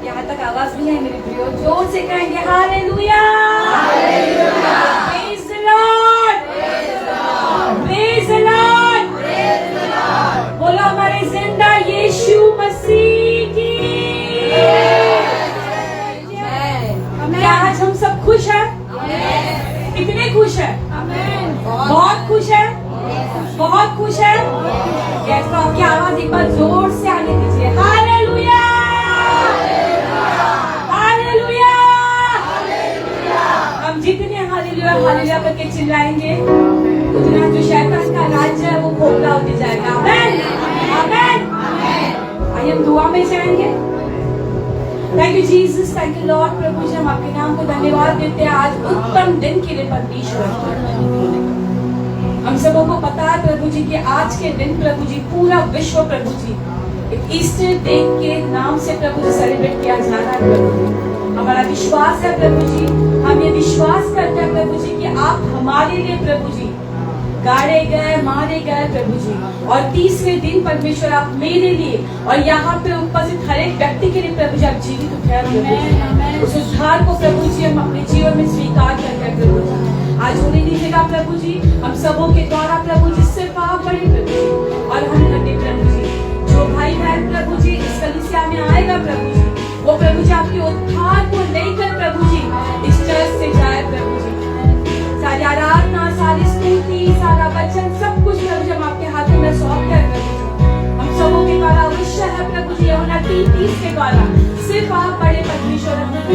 यहाँ तक आवाज नहीं है मेरे प्रियो, जोर से कहेंगे hallelujah, praise the Lord, praise the Lord, बोलो हमारे जिंदा यीशु मसीह की। क्या आज हम सब खुश हैं? कितने खुश हैं? बहुत खुश हैं, बहुत खुश हैं। तो आपकी आवाज एक बार जोर से आने दीजिए, हालेलुया, हालेलुया। हम जितने हालेलुया हालेलुया करके चिल्लाएंगे उतना जो शैतान का राज्य है वो खोखला होते जाएगा। आमीन, आमीन। आइए हम दुआ में जाएंगे। Thank you Jesus, thank you Lord. प्रभु जी हम आपके नाम को धन्यवाद देते हैं आज उत्तम दिन के लिए परमेश्वर। हम सबों को पता है प्रभु जी कि आज के दिन प्रभु जी पूरा विश्व प्रभु जी एक ईस्टर डे के नाम से प्रभु जी सेलिब्रेट किया जा रहा है। प्रभु जी हमारा विश्वास है प्रभु जी, हम ये विश्वास करते हैं प्रभु जी कि आप हमारे लिए प्रभु जी गाड़े गए, मारे गए प्रभु जी, और 30वें दिन परमेश्वर आप मेरे लिए और यहाँ पे उपस्थित हर एक व्यक्ति के लिए प्रभु जी आप जीवित उठे प्रभु जी। उस उद्धार को प्रभु जी हम अपने जीवन में स्वीकार करते हैं प्रभु जी। आज होने दीजिएगा प्रभु जी हम सबों के द्वारा प्रभु जी सिर्फ आप बड़े प्रभु जी और हम घटे प्रभु जी। जो भाई बहन प्रभु जी इस कलीसिया में आएगा प्रभु जी वो प्रभु जी आपके उद्धार को लेकर प्रभु जी इस चर्च से जाए प्रभु जी। सारी आराधना, सारी स्तुति, सारा वचन सब कुछ प्रभु जी हम आपके हाथों में सौंपते हैं प्रभु जी। हम सबों के द्वारा अवश्य है प्रभु जी होना 30 के द्वारा सिर्फ आप बड़े परमेश्वर हम प्रभु।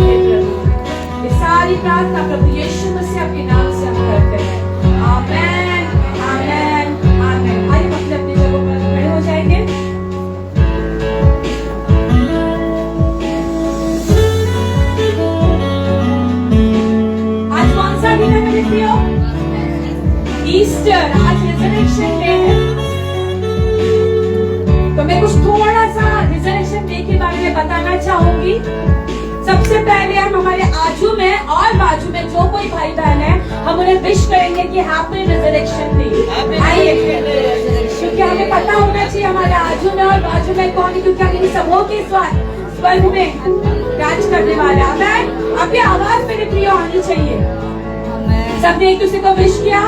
ये सारी प्रार्थना प्रभु यीशु मसीह आपके नाम से हम करते हैं। आमेन, आमेन, आमेन। आइए हम अपनी जगहों पर खड़े हो जाएंगे। आज कौन सा दिन है मेरे प्रियो? ईस्टर। आज रिजरेक्शन डे है। तो मैं कुछ थोड़ा सा रिजरेक्शन डे के बारे में बताना चाहूंगी। सबसे पहले हम हमारे आजू में और बाजू में जो कोई भाई बहन है हम उन्हें विश करेंगे कि हैप्पी रिजरेक्शन डे। आइए, क्योंकि हमें पता होना चाहिए हमारे आजू में और बाजू में कौन है, क्योंकि हम सबों के स्वर्ग में राज करने वाले हैं। आपकी आवाज मेरे प्रिय आनी चाहिए। सबने एक दूसरे को विश किया।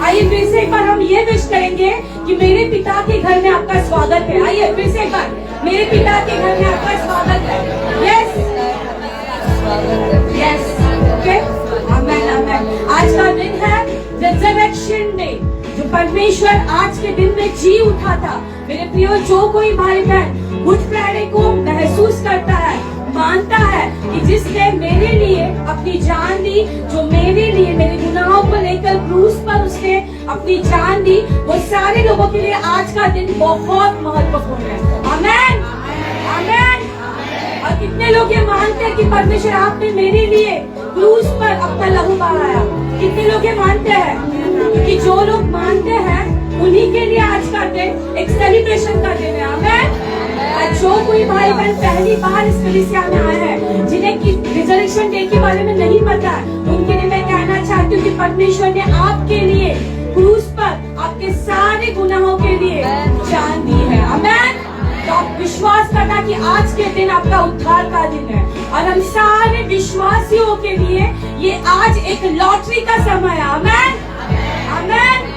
आइए फिर से एक बार हम ये विश करेंगे कि मेरे पिता के घर में आपका स्वागत है। आइए फिर से एक बार, मेरे पिता के घर में आपका स्वागत है। यस यस, ओके, आमेन, आमेन। आज का दिन है रिजरेक्शन डे, जो परमेश्वर आज के दिन में जी उठा था। मेरे प्रियो, जो कोई भाई बहन गुड फ्राइडे को महसूस करता है, मानता है कि जिसने मेरे लिए अपनी जान दी, जो मेरे लिए मेरे गुनाहों को लेकर क्रूस पर उसने अपनी जान दी, वो सारे लोगों के लिए आज का दिन बहुत महत्वपूर्ण है। आमेन, आमेन। और कितने लोग ये मानते हैं कि परमेश्वर आपने मेरे लिए क्रूस पर अपना लहू बहाया? कितने लोग ये मानते हैं? क्योंकि जो लोग मानते हैं उन्हीं के लिए आज का दिन एक सेलिब्रेशन का दिन है। आमेन। जो कोई भाई बहन पहली बार इस कलीसिया में आए हैं, जिन्हें रिजरेक्शन डे के बारे में नहीं पता है, उनके लिए मैं कहना चाहती हूँ कि परमेश्वर ने आपके लिए क्रूस पर आपके सारे गुनाहों के लिए जान दी है। आमेन। तो आप विश्वास करना कि आज के दिन आपका उद्धार का दिन है, और हम सारे विश्वासियों के लिए ये आज एक लॉटरी का समय है। आमेन, आमेन।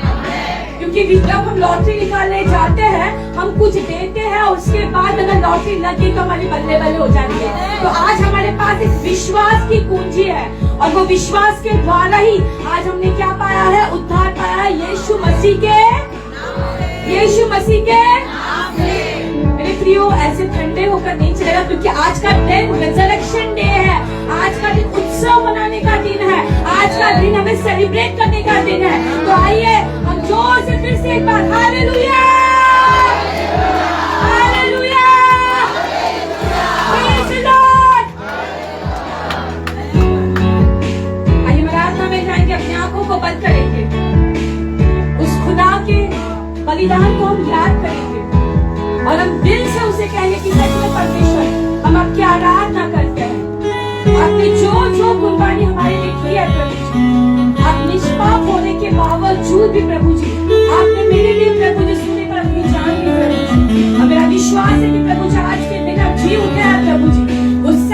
क्योंकि जब हम लॉटरी निकालने जाते हैं हम कुछ देते हैं, उसके बाद अगर लॉटरी लगी तो हमारी बल्ले बल्ले हो जाती है। तो आज हमारे पास एक विश्वास की कुंजी है, और वो विश्वास के द्वारा ही आज हमने क्या पाया है? उद्धार पाया है यीशु मसीह के, यीशु मसीह के। मेरे प्रियो, ऐसे ठंडे होकर नहीं चलेगा, क्योंकि आज का दिन रिजरेक्शन डे है। आज का दिन उत्सव मनाने का दिन है। आज का दिन हमें सेलिब्रेट करने का दिन है। तो आइए हम जोर से फिर से एक बार hallelujah, hallelujah, praise the Lord. आइए हम आराधना में जाएंगे, अपनी आंखों को बंद करेंगे, उस खुदा के बलिदान को हम याद करेंगे, और हम दिल से उसे कहेंगे कि सच में परमेश्वर हम आपकी आराधना करते हैं। आपने जो जो कुर्बानी हमारे लिए की है प्रभु जी, आप निष्पाप होने के बावजूद भी प्रभु जी आपने मेरे लिए प्रभु जी सुने पर अपनी जान दी प्रभु जी। और मेरा विश्वास है कि प्रभु जी आज के दिन आप जी उठे हैं प्रभु जी, उस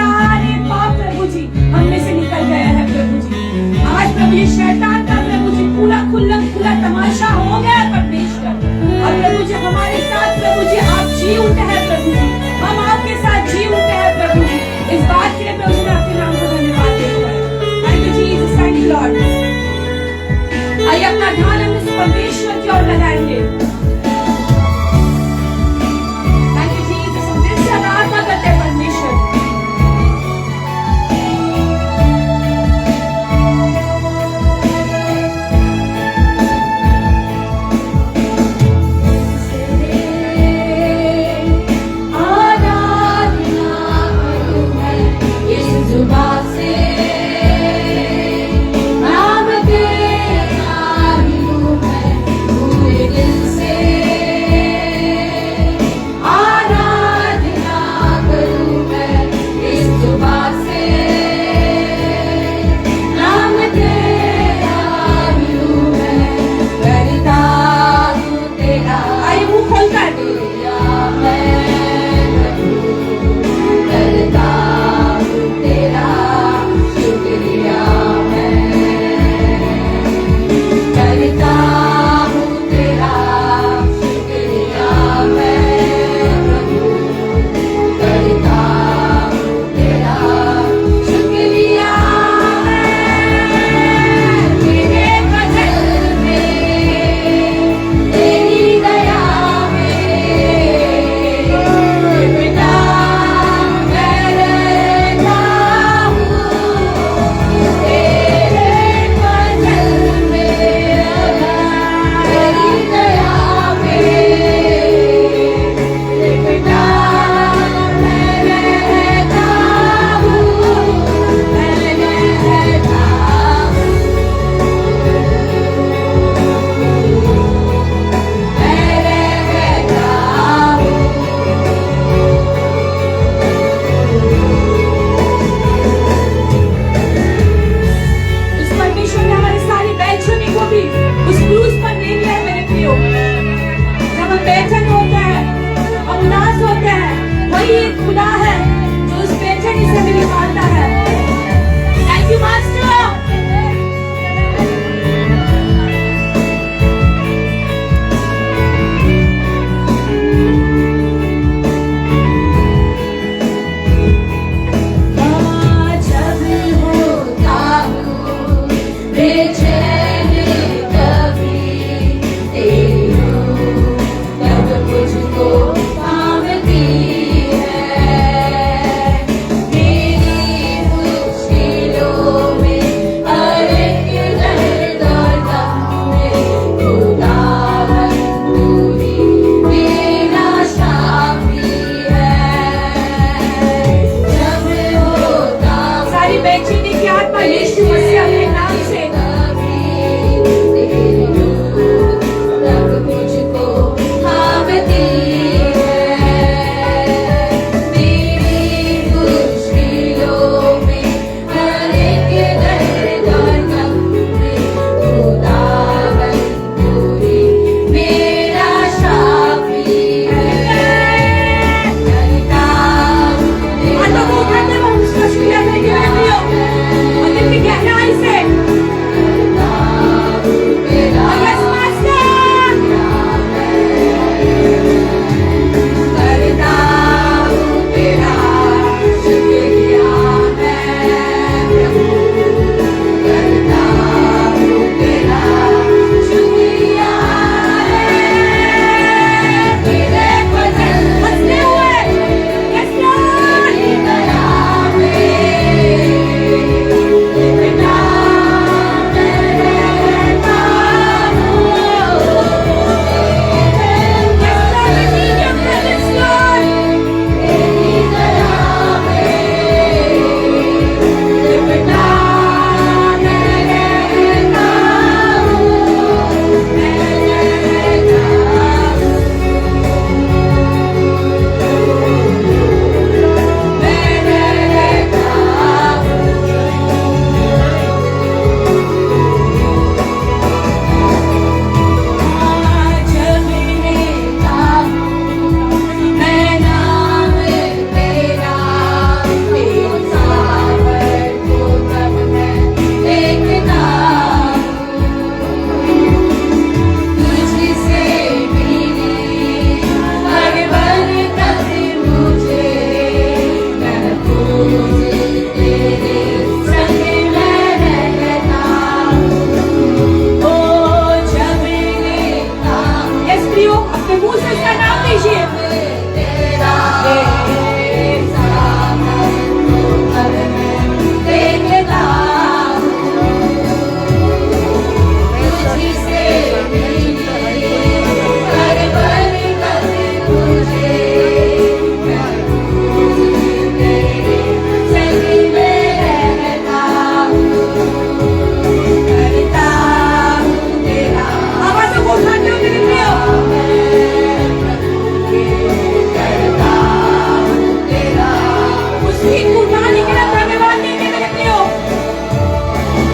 ठीक उठाने के लिए धन्यवाद देंगे मेरे प्रियो।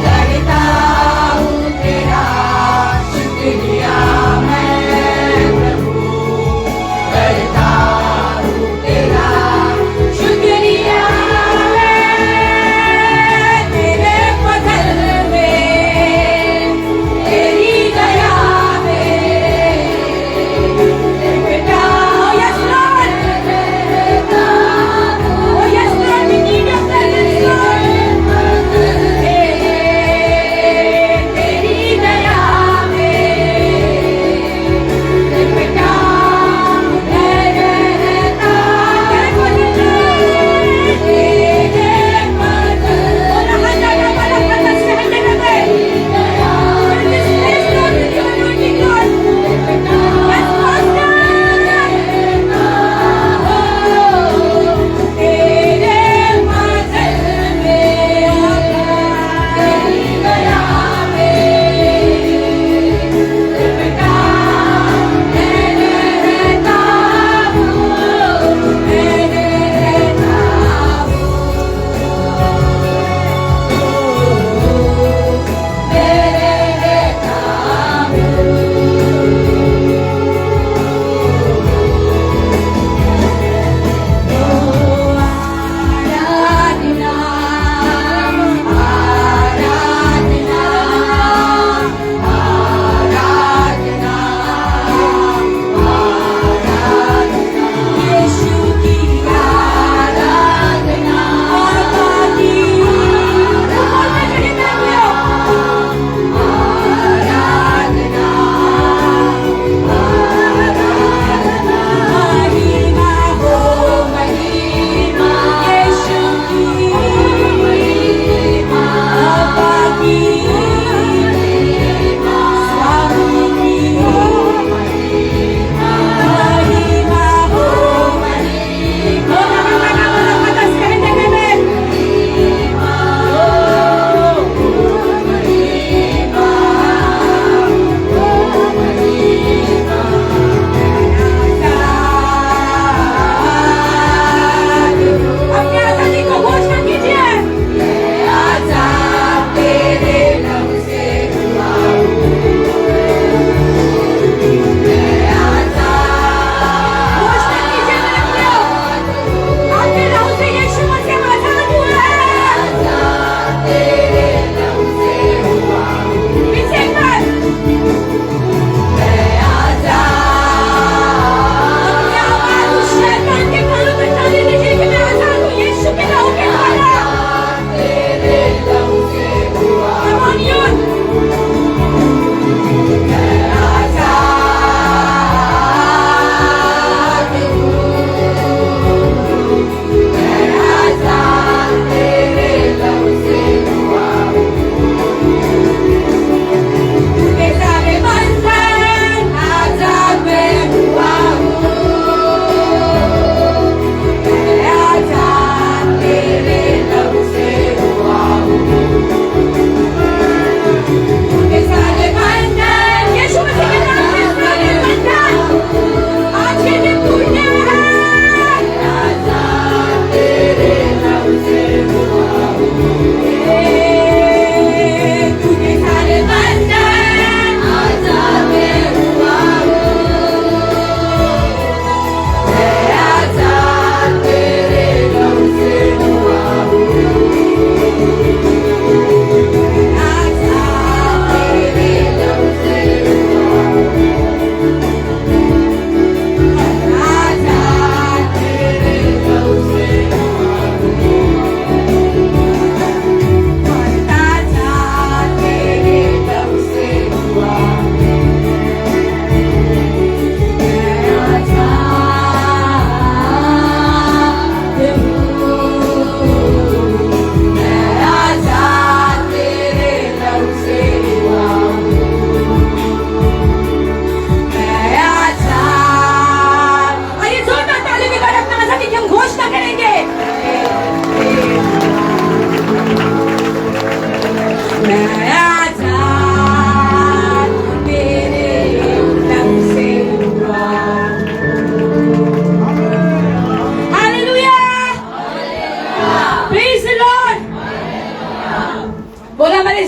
करता हूँ तेरा शुक्रिया मैं प्रभु, करता हूँ तेरा शुक्रिया मैं, तेरे फजल में, तेरी दया में, बेटा। यस लॉर्ड, ओ यस लॉर्ड,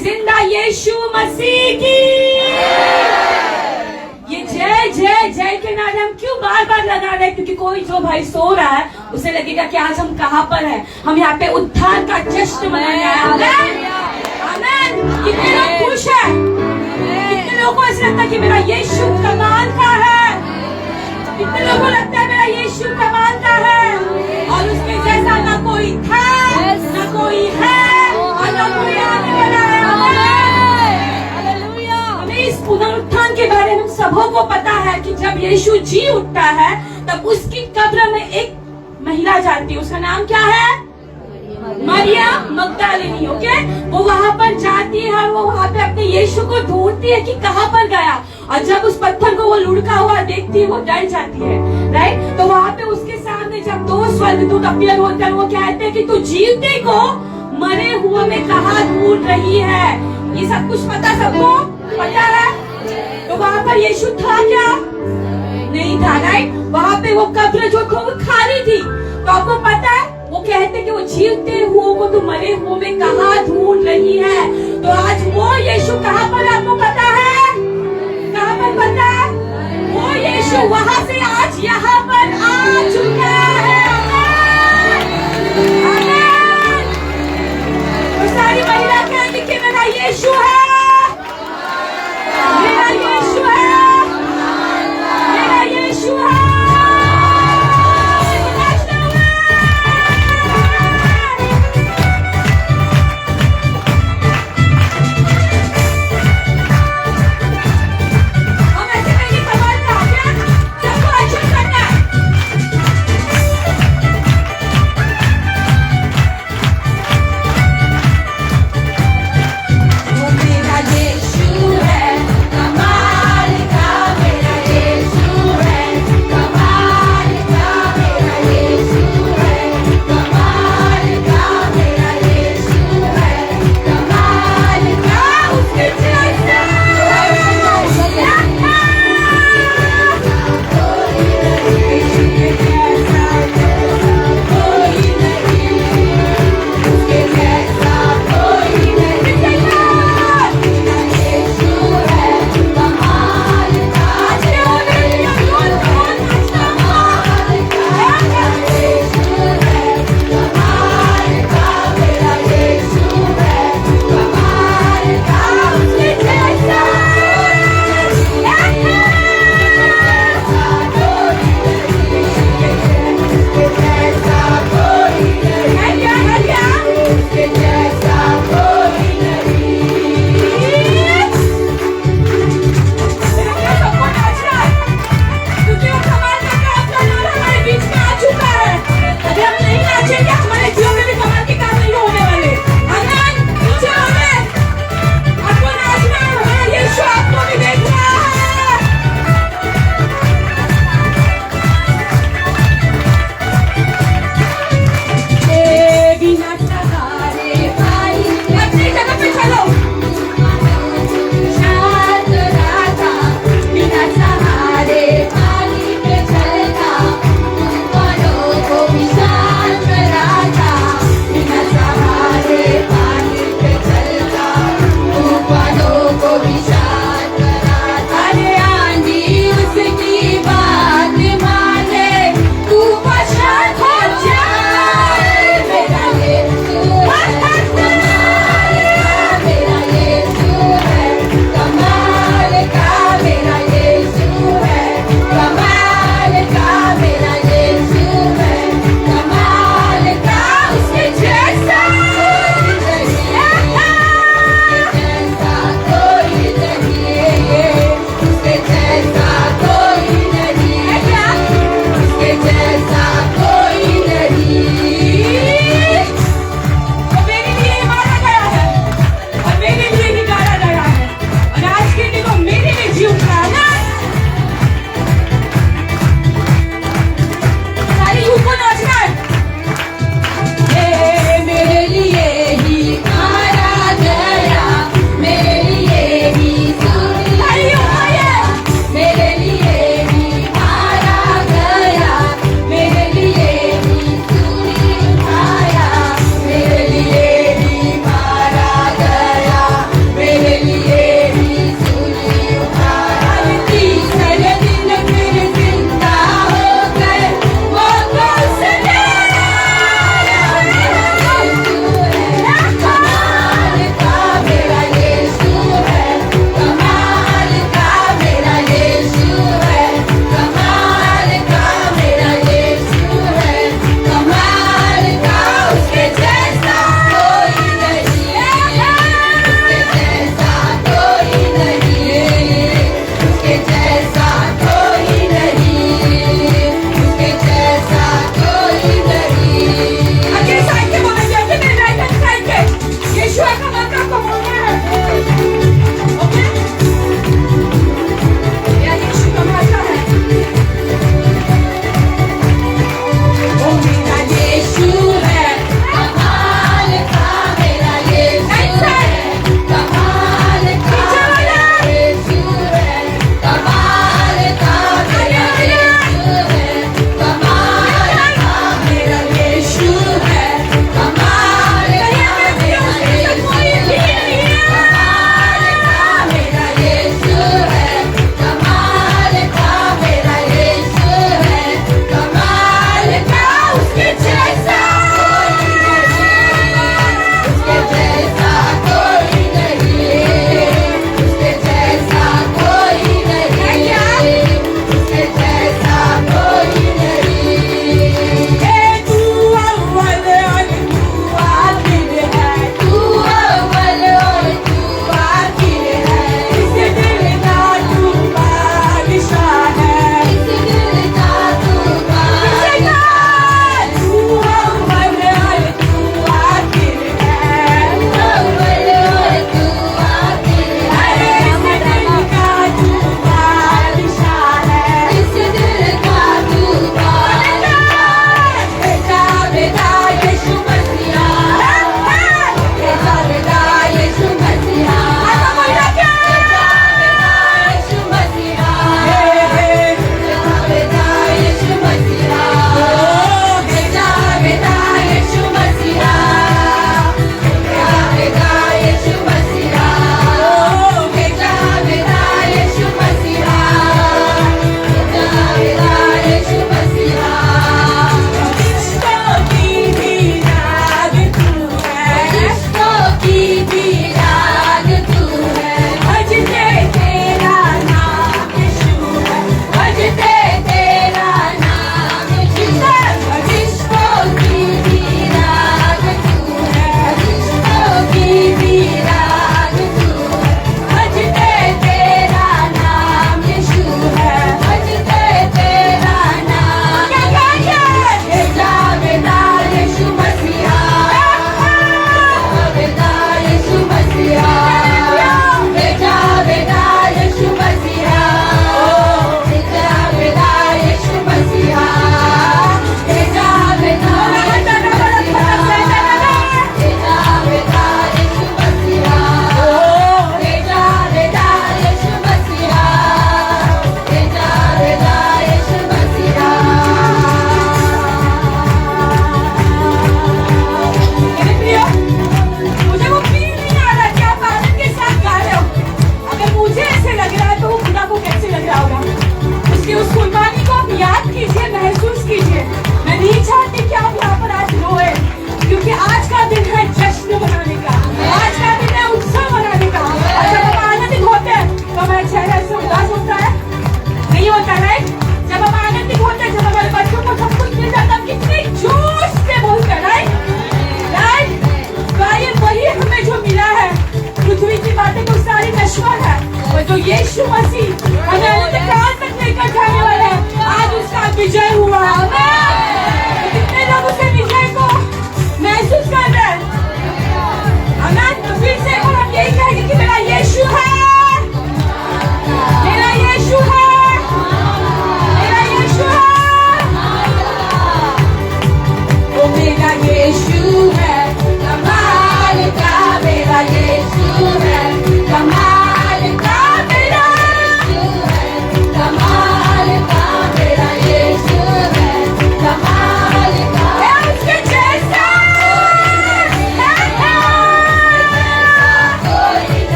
जिंदा यीशु मसीह की। ये जय जय जय के नारे हम क्यों बार बार लगा रहे हैं? क्योंकि कोई जो भाई सो रहा है उसे लगेगा कि आज हम कहाँ पर हैं। हम यहाँ पे उद्धार का जश्न मनाने आए हैं। आमीन। कितने लोग खुश हैं? कितने लोगों को ऐसा लगता है कि मेरा यीशु कमाल का है? कितने लोगों को लगता है मेरा यीशु कमाल का है और उसके जैसा ना कोई था, ना कोई है और ना कोई आने वाला है। हमें इस पुनरुत्थान के बारे में सबों को पता है कि जब यीशु जी उठता है तब उसकी कब्र में एक महिला जाती है। उसका नाम क्या है? मरिया मगदलिनी। ओके, वो वहां पर जाती है और वो वहां पे अपने यीशु को ढूंढती है कि कहाँ पर गया। और जब उस पत्थर को वो लुढ़का हुआ देखती है वो डर जाती है। राइट, तो वहां पे उसके सामने जब दो स्वर्गदूत अपीयर होते हैं वो कहते हैं कि तू जीवते को मरे हुए में कहाँ ढूंढ रही है। ये सब कुछ पता, सबको पता है। तो वहां पर यीशु था क्या? नहीं था। राइट, वहां पे वो कब्र जो थी वो खाली थी। तो आपको पता है वो कहते कि वो जीवते हुओं को तो मरे हुओं में कहाँ ढूंढ रही है। तो आज वो यीशु कहाँ पर है आपको पता है? कहाँ पर पता है? वो यीशु वहां से आज यहाँ पर आ चुका है। आमीन। तो सारी महिला कहती कि मेरा यीशु है, मेरा यीशु है, मेरा यीशु है। हम ऐसे कहेंगे कमाल का, क्या सबको अचीव करना है।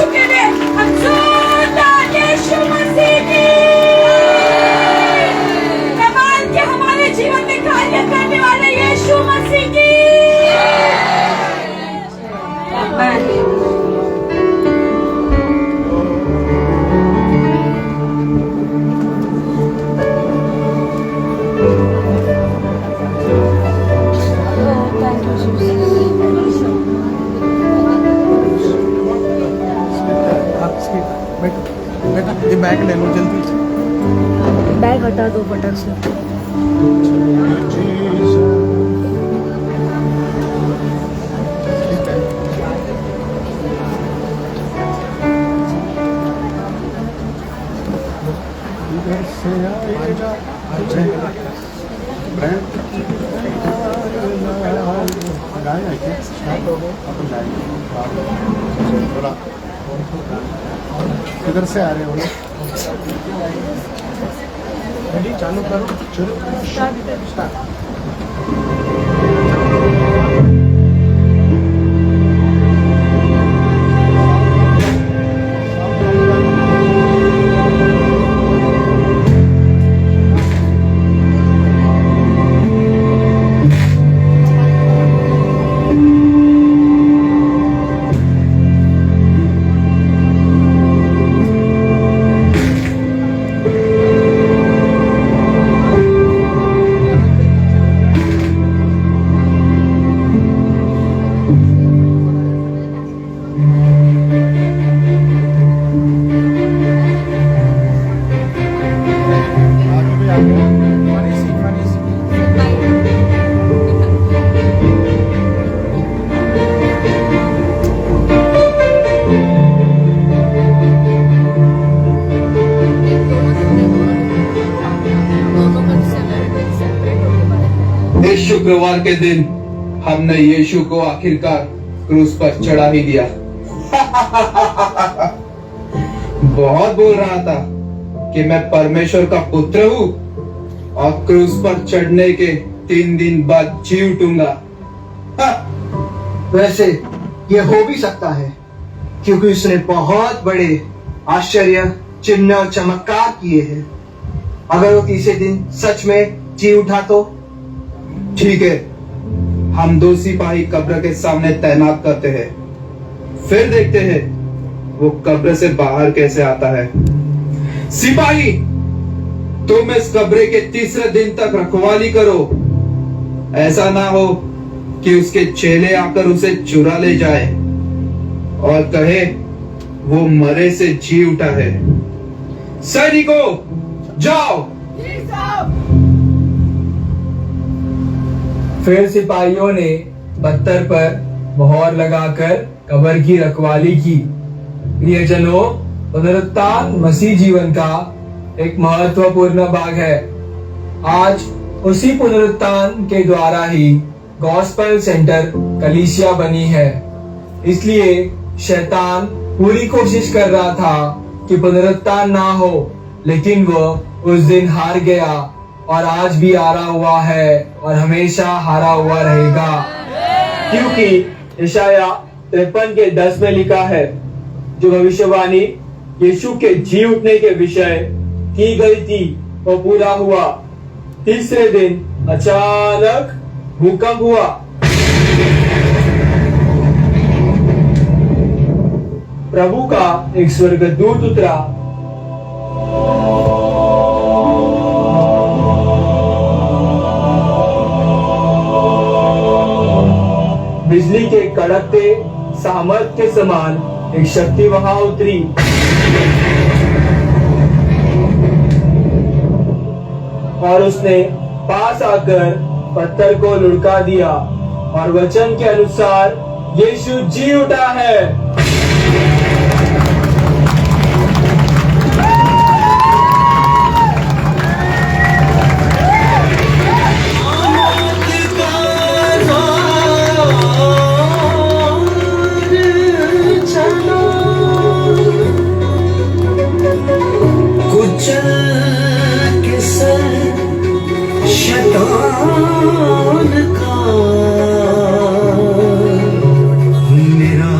यीशु के लिए हम जोरदार यीशु मसीह की कमाल के हमारे जीवन में कार्य करने वाले यीशु मसीह की बेटा ये बैग ले लो जल्दी से। बैग हटा दो फटक से। इधर से आएगा ब्रांड गाय है क्या अपन गाय थोड़ा किधर से आ रहे हो रेडी चालू करो शुरू स्टार्ट इस शुक्रवार के दिन हमने यीशु को आखिरकार क्रूस पर चढ़ा ही दिया। बहुत बोल रहा था कि मैं परमेश्वर का पुत्र हूँ और क्रूस पर चढ़ने के 3 दिन बाद जी उठूंगा। वैसे ये हो भी सकता है क्योंकि उसने बहुत बड़े आश्चर्य चिन्ह और चमत्कार किए हैं। अगर वो तीसरे दिन सच में जी उठा तो ठीक है, हम 2 सिपाही कब्र के सामने तैनात करते हैं, फिर देखते हैं वो कब्र से बाहर कैसे आता है। सिपाही, तुम इस कब्र के तीसरे दिन तक रखवाली करो। ऐसा ना हो कि उसके चेले आकर उसे चुरा ले जाए और कहे वो मरे से जी उठा है। सैनिकों, जाओ। फिर सिपाहियों ने पत्थर पर मोहर लगाकर कब्र की रखवाली की। प्रियजनों, पुनरुत्थान मसीह जीवन का एक महत्वपूर्ण भाग है। आज उसी पुनरुत्थान के द्वारा ही गॉस्पेल सेंटर कलीसिया बनी है। इसलिए शैतान पूरी कोशिश कर रहा था कि पुनरुत्थान ना हो, लेकिन वह उस दिन हार गया और आज भी हारा हुआ है और हमेशा हारा हुआ रहेगा। क्योंकि यशाया 53 के 10 में लिखा है, जो भविष्यवाणी यीशु के जी उठने के विषय की गई थी वो पूरा हुआ। तीसरे दिन अचानक भूकंप हुआ। प्रभु का एक स्वर्गदूत उतरा। बिजली के कड़कते सामर्थ के समान एक शक्ति वहां उतरी। और उसने पास आकर पत्थर को लुढ़का दिया और वचन के अनुसार यीशु जी उठा है। शैतान का मेरा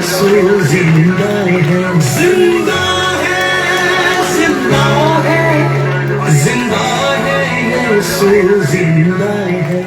यीशु जिंदा है, जिंदा है, जिंदा है, जिंदा है, यीशु जिंदा है।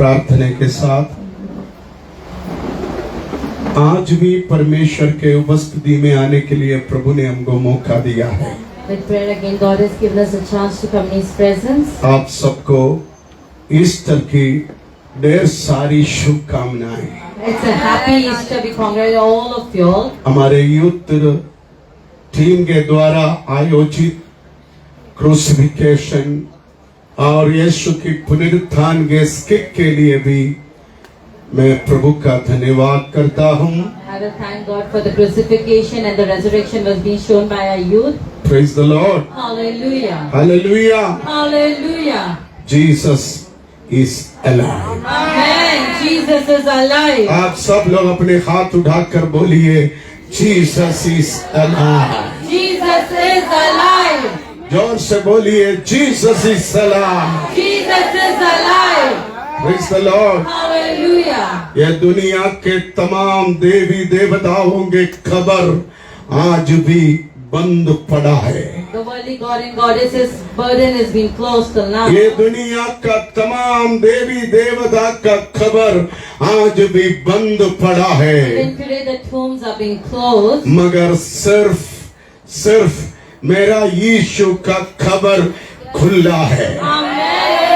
प्रार्थना के साथ आज भी परमेश्वर के उपस्थिति में आने के लिए प्रभु ने हमको मौका दिया है। With prayer again, God has given us a chance to come in His presence. आप सबको ईस्टर की ढेर सारी शुभकामनाएं। It's a happy Easter. We congratulate all of you all. हमारे यूथ टीम के द्वारा आयोजित क्रूसिफिकेशन और यीशु की पुनरुत्थान के स्किट के लिए भी मैं प्रभु का धन्यवाद करता हूँ। I will thank God for the crucifixion and the resurrection was being shown by our youth. Praise the Lord. Hallelujah. Hallelujah. Hallelujah. Jesus is alive. Amen. Jesus is alive. आप सब लोग अपने हाथ उठाकर बोलिए Jesus is alive. Jesus is alive. जोर से बोलिए Jesus is alive. Jesus is alive. Praise the Lord. Hallelujah. यह दुनिया के तमाम देवी देवताओं के कब्र आज भी बंद पड़ा है। The worldly God and goddesses burden has been closed till now. ये दुनिया का तमाम देवी देवता का कब्र आज भी बंद पड़ा है। Even today the tombs are being closed. मगर सिर्फ मेरा यीशु का कब्र खुला है। Amen.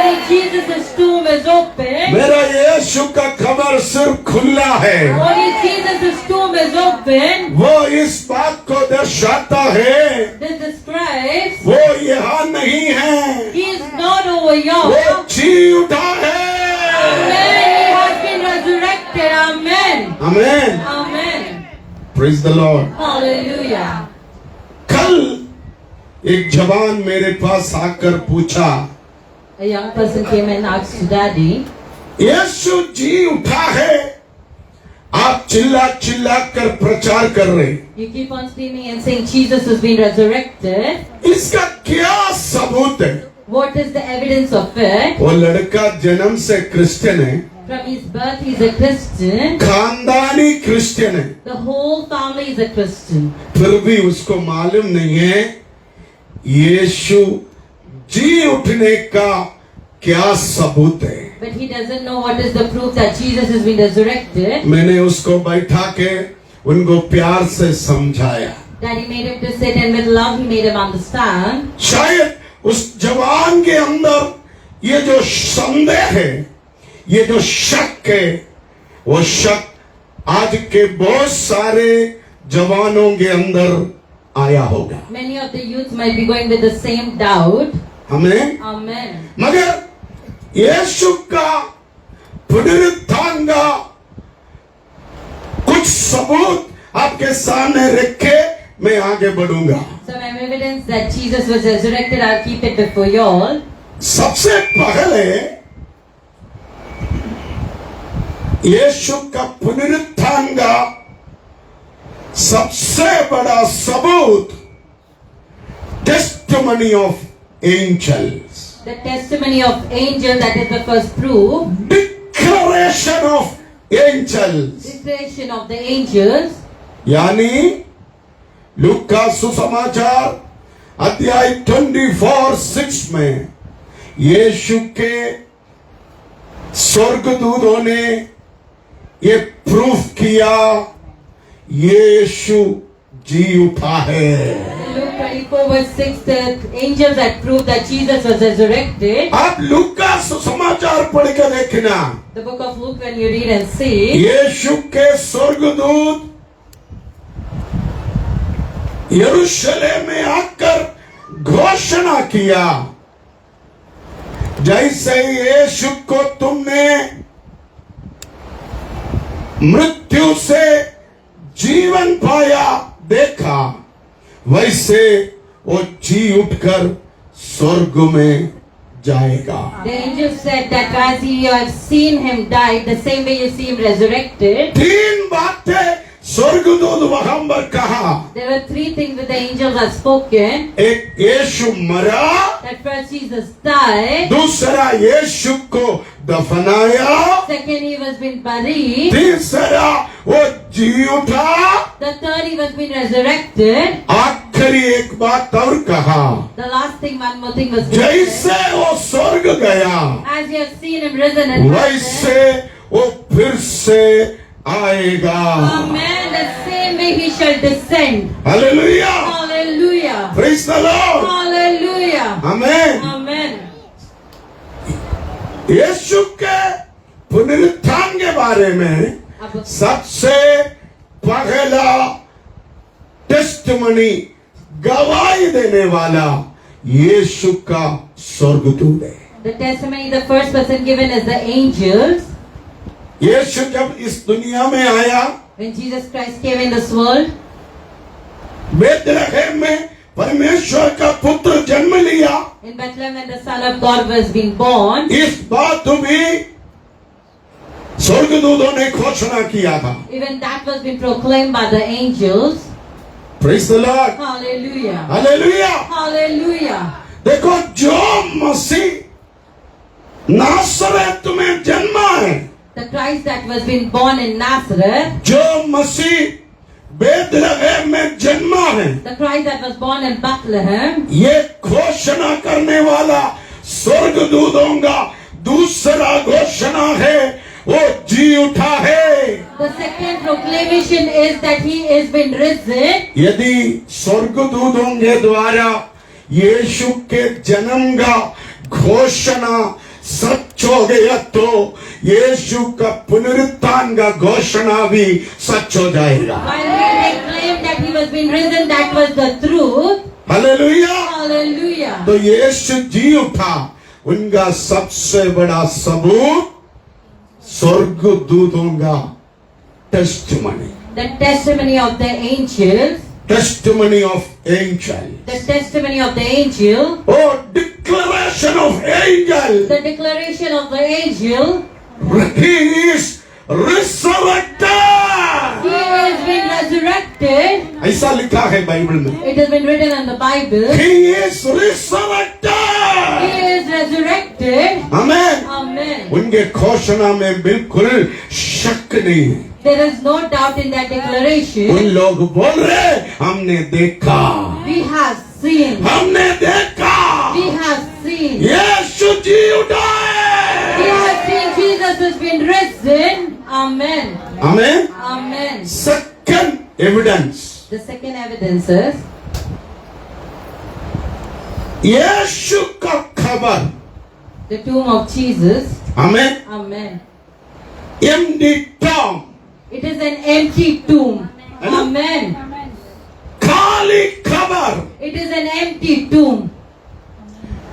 Only Jesus' tomb is open. मेरा यीशु का कब्र सिर्फ खुला है। Only Jesus' tomb is open. वो इस बात को दर्शाता है This describes वो यहाँ नहीं है, He is not over वो here. जी उठा है। Amen. He has been resurrected. Amen. Amen. Amen. Praise the Lord. Hallelujah. कल एक जवान मेरे पास आकर पूछा, A young person came and asked Daddy, यीशु जी उठा है, आप चिल्ला चिल्ला कर प्रचार कर रहे, you keep on screaming and saying Jesus has been resurrected. इसका क्या सबूत है? What is the evidence of it? वो लड़का जन्म से क्रिश्चियन है, From his birth he is a Christian. खानदानी क्रिश्चियन है, The whole family is a Christian. फिर भी उसको मालूम नहीं है यीशु जी उठने का क्या सबूत है। But he doesn't know what is the proof that Jesus has been resurrected. मैंने उसको बैठा के उनको प्यार से समझाया। Daddy made him to sit and with love he made him understand. शायद उस जवान के अंदर ये जो संदेह है, ये जो शक है, वो शक आज के बहुत सारे जवानों के अंदर आया होगा। Many of the youths might be going with the same doubt. हमें Amen. मगर यीशु का पुनरुत्थान का कुछ सबूत आपके सामने रख के मैं आगे बढ़ूंगा। Some evidence that Jesus was resurrected, I'll keep it before you all. सबसे पहले यीशु का पुनरुत्थान का सबसे बड़ा सबूत testimony of angels, The testimony of angels, that is the first proof. Declaration of angels, Declaration of the angels. यानी लूका सुसमाचार अध्याय 24:6 में यीशु के स्वर्गदूतों ने ये प्रूफ किया यीशु जी उठा है। Luke 24 verse 6, the angels had proved that Jesus was resurrected. आप लूका समाचार पढ़ के देखना, The book of Luke, when you read and see, यीशु के स्वर्गदूत यरूशलेम में आकर घोषणा किया, जैसे यीशु को तुमने मृत्यु से जीवन पाया देखा, वैसे वो जी उठकर स्वर्ग में जाएगा। the angel said that as you have seen him die, the same way you see him resurrected. तीन बातें स्वर्गदूत वहां पर कहा, There were three things that the angels had spoken. एक यीशु मरा, That first Jesus died, दूसरा यीशु को दफनाया, second he was been buried, तीसरा वो जी उठा, the third he was been resurrected. आखिरी एक बात और कहा, The last thing, one more thing was जैसे वो स्वर्ग गया, as you have seen him risen and वैसे वो फिर से आएगा। Amen. The same way he shall descend. Hallelujah, Hallelujah. Praise the Lord, Hallelujah. Amen. Amen. यीशु के पुनरुत्थान के बारे में अब सबसे पहला टेस्टमनी गवाही देने वाला यीशु का स्वर्गदूत है। the testimony, the first person given is the angels. यीशु जब इस दुनिया में आया, When Jesus Christ came in this world, Bethlehem में परमेश्वर का पुत्र जन्म लिया, in Bethlehem when the Son of God was being born, इस बात भी स्वर्गदूतों ने घोषणा किया था। even that was being proclaimed by the angels. Praise the Lord, Hallelujah. Hallelujah. Hallelujah. देखो, जो मसीह नासरत में जन्मा है, The Christ that was being born in Nazareth, जो मसीह बेथलेहम में जन्मा है, the Christ that was born in Bethlehem, ये घोषणा करने वाला स्वर्गदूतों का दूसरा घोषणा है, वो जी उठा है। the second proclamation is that he is been risen. यदि स्वर्गदूतों के द्वारा यीशु के जन्म का घोषणा सच हो गया, तो यीशु का पुनरुत्थान का घोषणा भी सच हो जाएगा। While they claimed that he was been risen, that was the truth. Hallelujah. Hallelujah. तो यीशु जी उठा, उनका सबसे बड़ा सबूत स्वर्गदूतों का testimony, The testimony of the angels, testimony of angel, the testimony of the angel, और declaration of angel, the declaration of the angel, he is resurrected। he has been resurrected. ऐसा लिखा है बाइबल में, It has been written in the Bible. he is resurrected। He is resurrected. Amen. Amen. उनके घोषणा में बिल्कुल शक नहीं है। There is no doubt in that उन declaration. लोग बोल रहे, हमने देखा, We have seen. हमने देखा, We have seen. यीशु जी उठा We है। have seen Jesus has been risen. Amen. Amen. Amen. Second evidence, The second evidence is यीशु का खबर, the tomb of Jesus. Amen. Amen. Empty Tom, It is an empty tomb. Amen. खाली खबर। It is an empty tomb.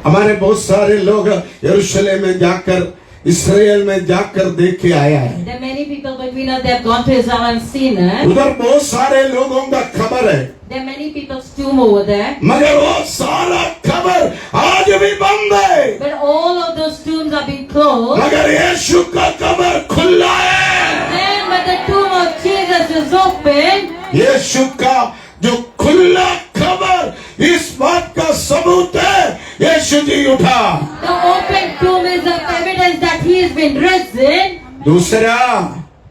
हमारे बहुत सारे लोग यरूशलेम में जाकर, इस्राएल में जाकर देख के आया है। There are many people between us that have gone to Israel and seen it. उधर बहुत सारे लोगों का खबर है, There are many people's tomb over there. मगर वो सारा खबर आज भी बंद है। But all of those tombs are being closed. मगर यीशु का कब्र खुला है। Then but the tomb of Jesus is open. यीशु का जो खुला खबर इस बात का सबूत है, यीशु जी उठा। The open tomb is the evidence that he has been risen. दूसरा,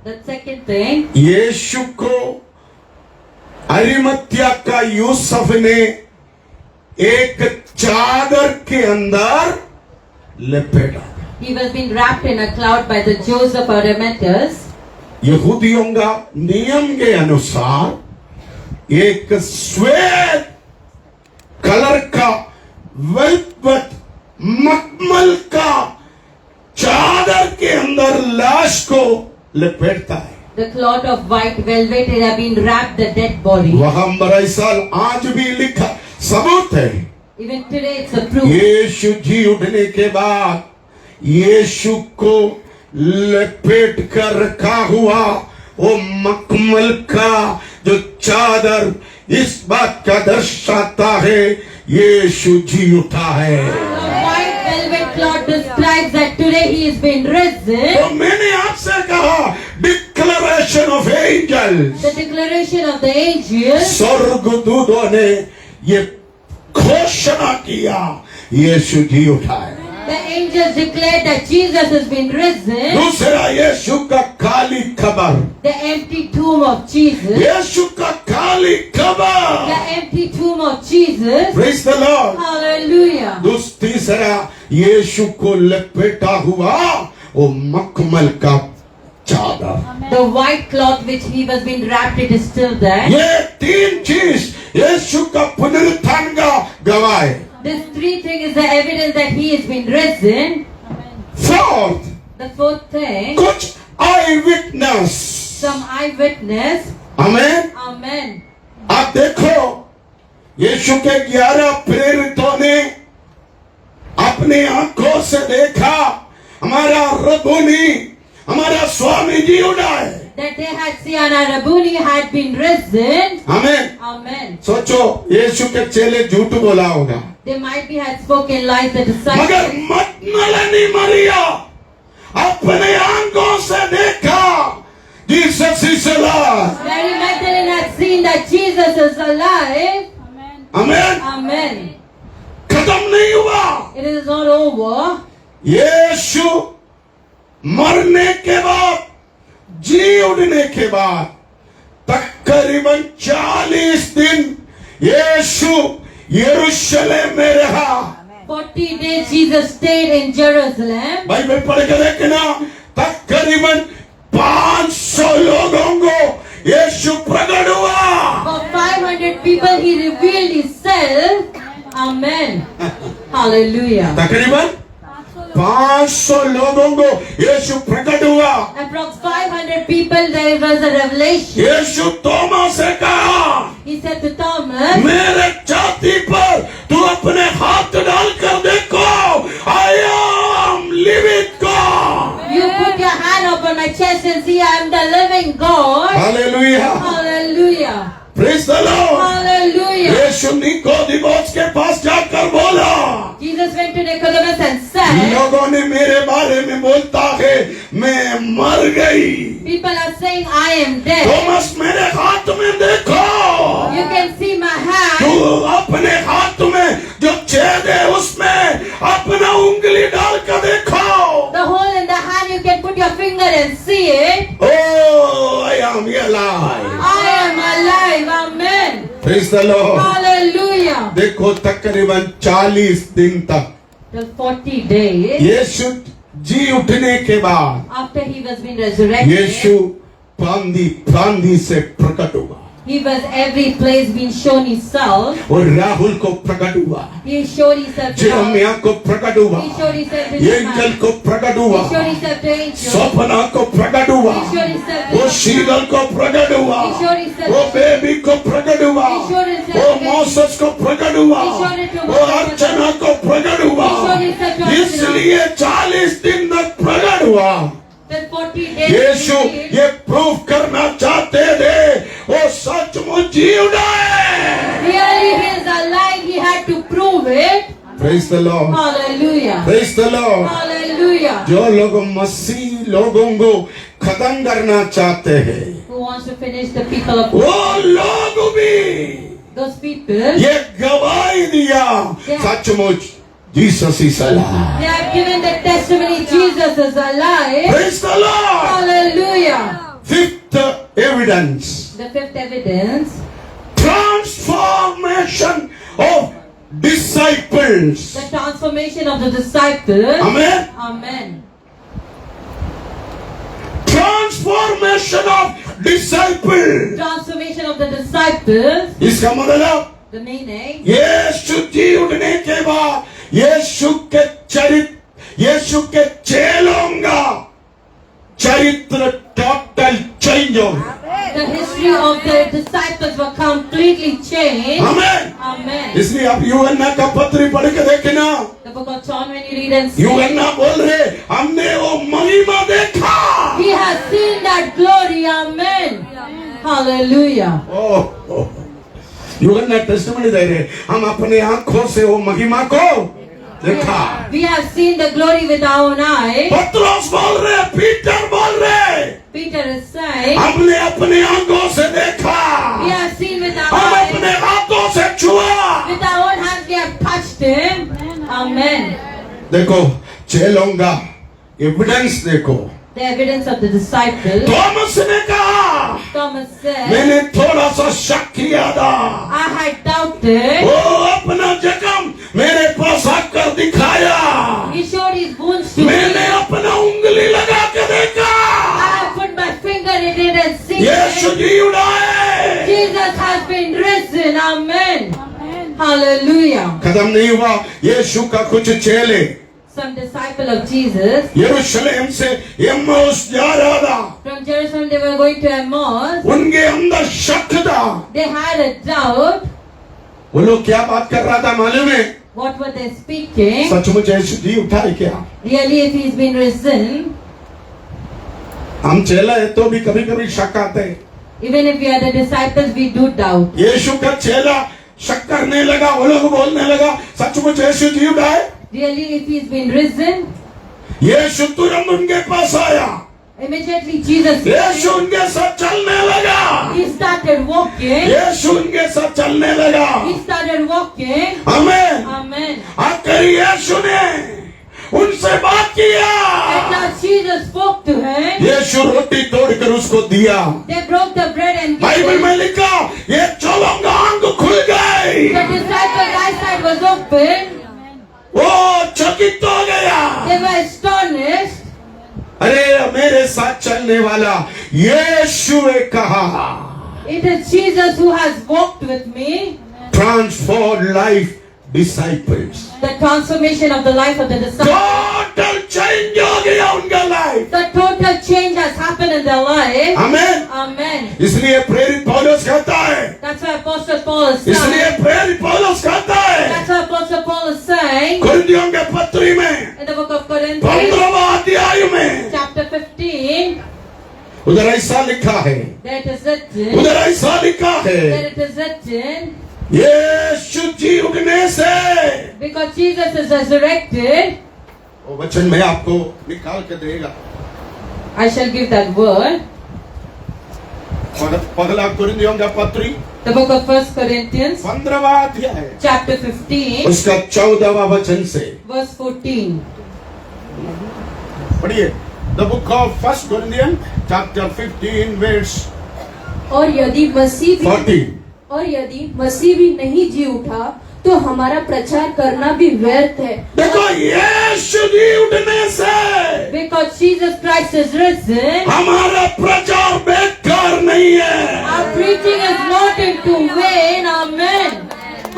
The second thing, यीशु को अरिमत्या का यूसुफ ने एक चादर के अंदर लपेटा। he was being wrapped in a cloud by the Joseph Arimatheus. यहूदियों का नियम के अनुसार एक श्वेत कलर का वेलवेट मखमल का चादर के अंदर लाश को लपेटता है। The cloth of white velvet it have been wrapped the dead body. वहां मराइसाल आज भी लिखा सबूत है। Even today it's a proof. यीशु जी उठने के बाद यीशु को लपेट कर रखा हुआ वो मखमल का जो चादर इस बात का दर्शाता है यीशु जी उठा है। The white velvet cloth describes that today he has been risen. तो मैंने आपसे कहा declaration of angels, The declaration of the angels. स्वर्गदूतों ने ये घोषणा किया यीशु जी उठा है। The angels declared that Jesus has been risen. दूसरा यीशु का खाली खबर, The empty tomb of Jesus. यीशु का खाली खबर। The empty tomb of Jesus. Praise the Lord. Hallelujah. तीसरा यीशु को लपेटा हुआ वो मखमल का चादर। The white cloth which he was being wrapped, it is still there. ये तीन चीज यीशु का पुनरुत्थान का गवाह है। This three thing is the evidence that he has been risen. Fourth, The fourth thing, कुछ आई विटनेस। some eyewitness. आमेन। Amen. आप देखो यीशु के 11 प्रेरितों ने अपनी आंखों से देखा हमारा रबूनी, हमारा स्वामी जी उठा है। That they had seen our Rabboni had been risen. Amen. Amen. सोचो यीशु के चेले झूठ बोला होगा, They might be had spoken lies, the disciples. मगर मगदलेनी मरिया अपने आंखों से देखा Jesus is alive. Mary Magdalene had seen that Jesus is alive. Amen. Amen. खत्म नहीं हुआ। It is not over. यीशु मरने के बाद जी उठने के बाद तकरीबन 40 दिन यीशु यरूशलेम में रहा। 40 days Jesus stayed in Jerusalem. Bible पढ़ के देखना, तकरीबन 500 लोगों को यीशु प्रकट हुआ। For 500 people he revealed himself. Amen. Hallelujah. तकरीबन 500 लोगों को यीशु प्रकट हुआ। Approx 500 people there was a revelation. यीशु तोमा से कहा, He said to Thomas, मेरे छाती पर तू अपने हाथ डालकर देखो, I am living God. you put your hand upon my chest and see I am the living God. Hallelujah, Hallelujah. Praise the Lord. Hallelujah. Yeshu Nicodemus के पास जाकर बोला, Jesus went to Nicodemus and said, लोगों ने मेरे बारे में बोलता है मैं मर गई। people are saying I am dead. Thomas मेरे हाथ में देखो, You can see my hand. तू अपने हाथ में जो छेद है उसमें अपना उंगली डालकर देखो। The hole in the hand, you can put your finger and see it. Oh, I am alive. I am alive. Amen. Praise the Lord. Hallelujah. देखो तकरीबन 40 दिन तक The 40 days यीशु जी उठने के बाद after he was being resurrected, यीशु प्रांदी से प्रकट हुआ he was every place being shown himself. और राहुल को प्रकट हुआ, He showed himself to God. जेरमिया को प्रकट हुआ, He showed himself to angel man. को प्रकट हुआ, He showed himself to angels. सपना को प्रकट हुआ, He showed himself to वो शीगल को प्रकट हुआ, He showed himself वो to- बेबी को प्रकट हुआ, He showed himself वो to- मोसेस को प्रकट हुआ, He showed it to वो Moses. अर्चना को प्रकट हुआ। He showed himself to Archana. इसलिए 40 दिन तक प्रकट हुआ। The 40 days. Yeshu he did. ये प्रूव करना चाहते थे वो सचमुच जी उठा है। Really he is alive. He had to prove it. Praise the Lord. Hallelujah. Praise the Lord. Hallelujah. जो लोग मसीह लोगों को खत्म करना चाहते हैं Who wants to finish the people of वो लोग भी those people? ये गवाही दिया सचमुच Jesus is alive. They have given the testimony Jesus is alive. Praise the Lord. Hallelujah. Fifth evidence, The fifth evidence, transformation of disciples. the transformation of the disciples. Amen. Amen. Transformation of disciples. Transformation of the disciples. इसका मतलब The meaning. यीशु जी उठने के बाद यीशु के चेलों का चरित्र टोटल चेंज हो गया। The history of the disciples were completely changed. Amen. Amen. इसलिए आप यूहन्ना का पत्री पढ़ के देखना। The book of John, when you read and see, यूहन्ना बोल रहे हमने वो महिमा देखा। he has seen that glory. Amen. Hallelujah. ओह, यूहन्ना टेस्टिमनी दे रहे हम अपने आंखों से वो महिमा को देखा। We have seen the glory with our own eyes. पतरस बोल रहे, पीटर बोल रहे Peter is saying, हमने अपने आंखों से देखा, we have seen with our हम eyes, अपने हाथों से छुआ। with our own hands we have touched him. Amen. देखो चेलों का एविडेंस देखो। The evidence of the disciples. Thomas ने कहा Thomas said, मैंने थोड़ा सा शक किया था, I had doubted. वो अपना जख्म मेरे पास आकर दिखाया, He showed his wounds to me. मैंने अपना उंगली लगा के देखा, I have put my finger in it and seen Yeshu it. जी उड़ाए। Jesus has been risen. Amen. Hallelujah. खत्म नहीं हुआ, यीशु का कुछ चेले Some disciple of Jesus यरूशलेम से एम्माउस जा रहा था, from Jerusalem, they were going to Emmaus. उनके अंदर शक था। They had a doubt. वो लोग क्या बात कर रहा था मालूम है? What were they speaking? सचमुच यीशु जी उठाए क्या? Really, if he's been risen, हम चेला है तो भी कभी कभी शक आते हैं। even if we are the disciples, we do doubt. यीशु का चेला शक करने लगा, वो लोग बोलने लगा सचमुच यीशु जी उठाए। Really, if he's been risen, यीशु तुरंत उनके पास आया, immediately Jesus, यीशु उनके साथ चलने लगा, he started walking. यीशु उनके साथ चलने लगा। He started walking. Amen. Amen. आखिर यीशु ने उनसे बात किया, And now Jesus spoke to him. यीशु रोटी तोड़कर उसको दिया। They broke the bread and gave Bible him. में लिखा ये चोलों का आंख खुल गई, The disciples' eyesight was open. वो चकित हो गया। They were astonished. अरे मेरे साथ चलने वाला यीशु ने कहा, It is Jesus who has walked with me. Transform life disciples. The transformation of the life of the disciples. Total change हो गया उनका life. The total change has happened in their life. Amen. Amen. इसलिए प्रेरित पौलुस कहता है, That's why Apostle Paul is इसलिए saying. प्रेरित पौलुस कहता है That's why Apostle Paul is saying कुरिन्थियों के पत्री में in the book of Corinthians, 15वां अध्याय में chapter 15, उधर ऐसा लिखा है, that it is written, उधर ऐसा लिखा है, that it is written, यीशु जी उठने से, because Jesus is resurrected, वो वचन में आपको निकाल के देगा। I shall give that word. पहला कुरिन्थियों का पत्री The book of 1 Corinthians, 15वां अध्याय chapter 15, उसका 14वां वचन से verse 14. पढ़िए। The book of 1 Corinthians chapter 15 verse और यदि मसीह भी 14। और यदि मसीह भी नहीं जी उठा तो हमारा प्रचार करना भी व्यर्थ है। देखो यीशु जी उठने से Because Jesus Christ is risen, हमारा प्रचार बेकार नहीं है। our preaching is not into vain. Amen.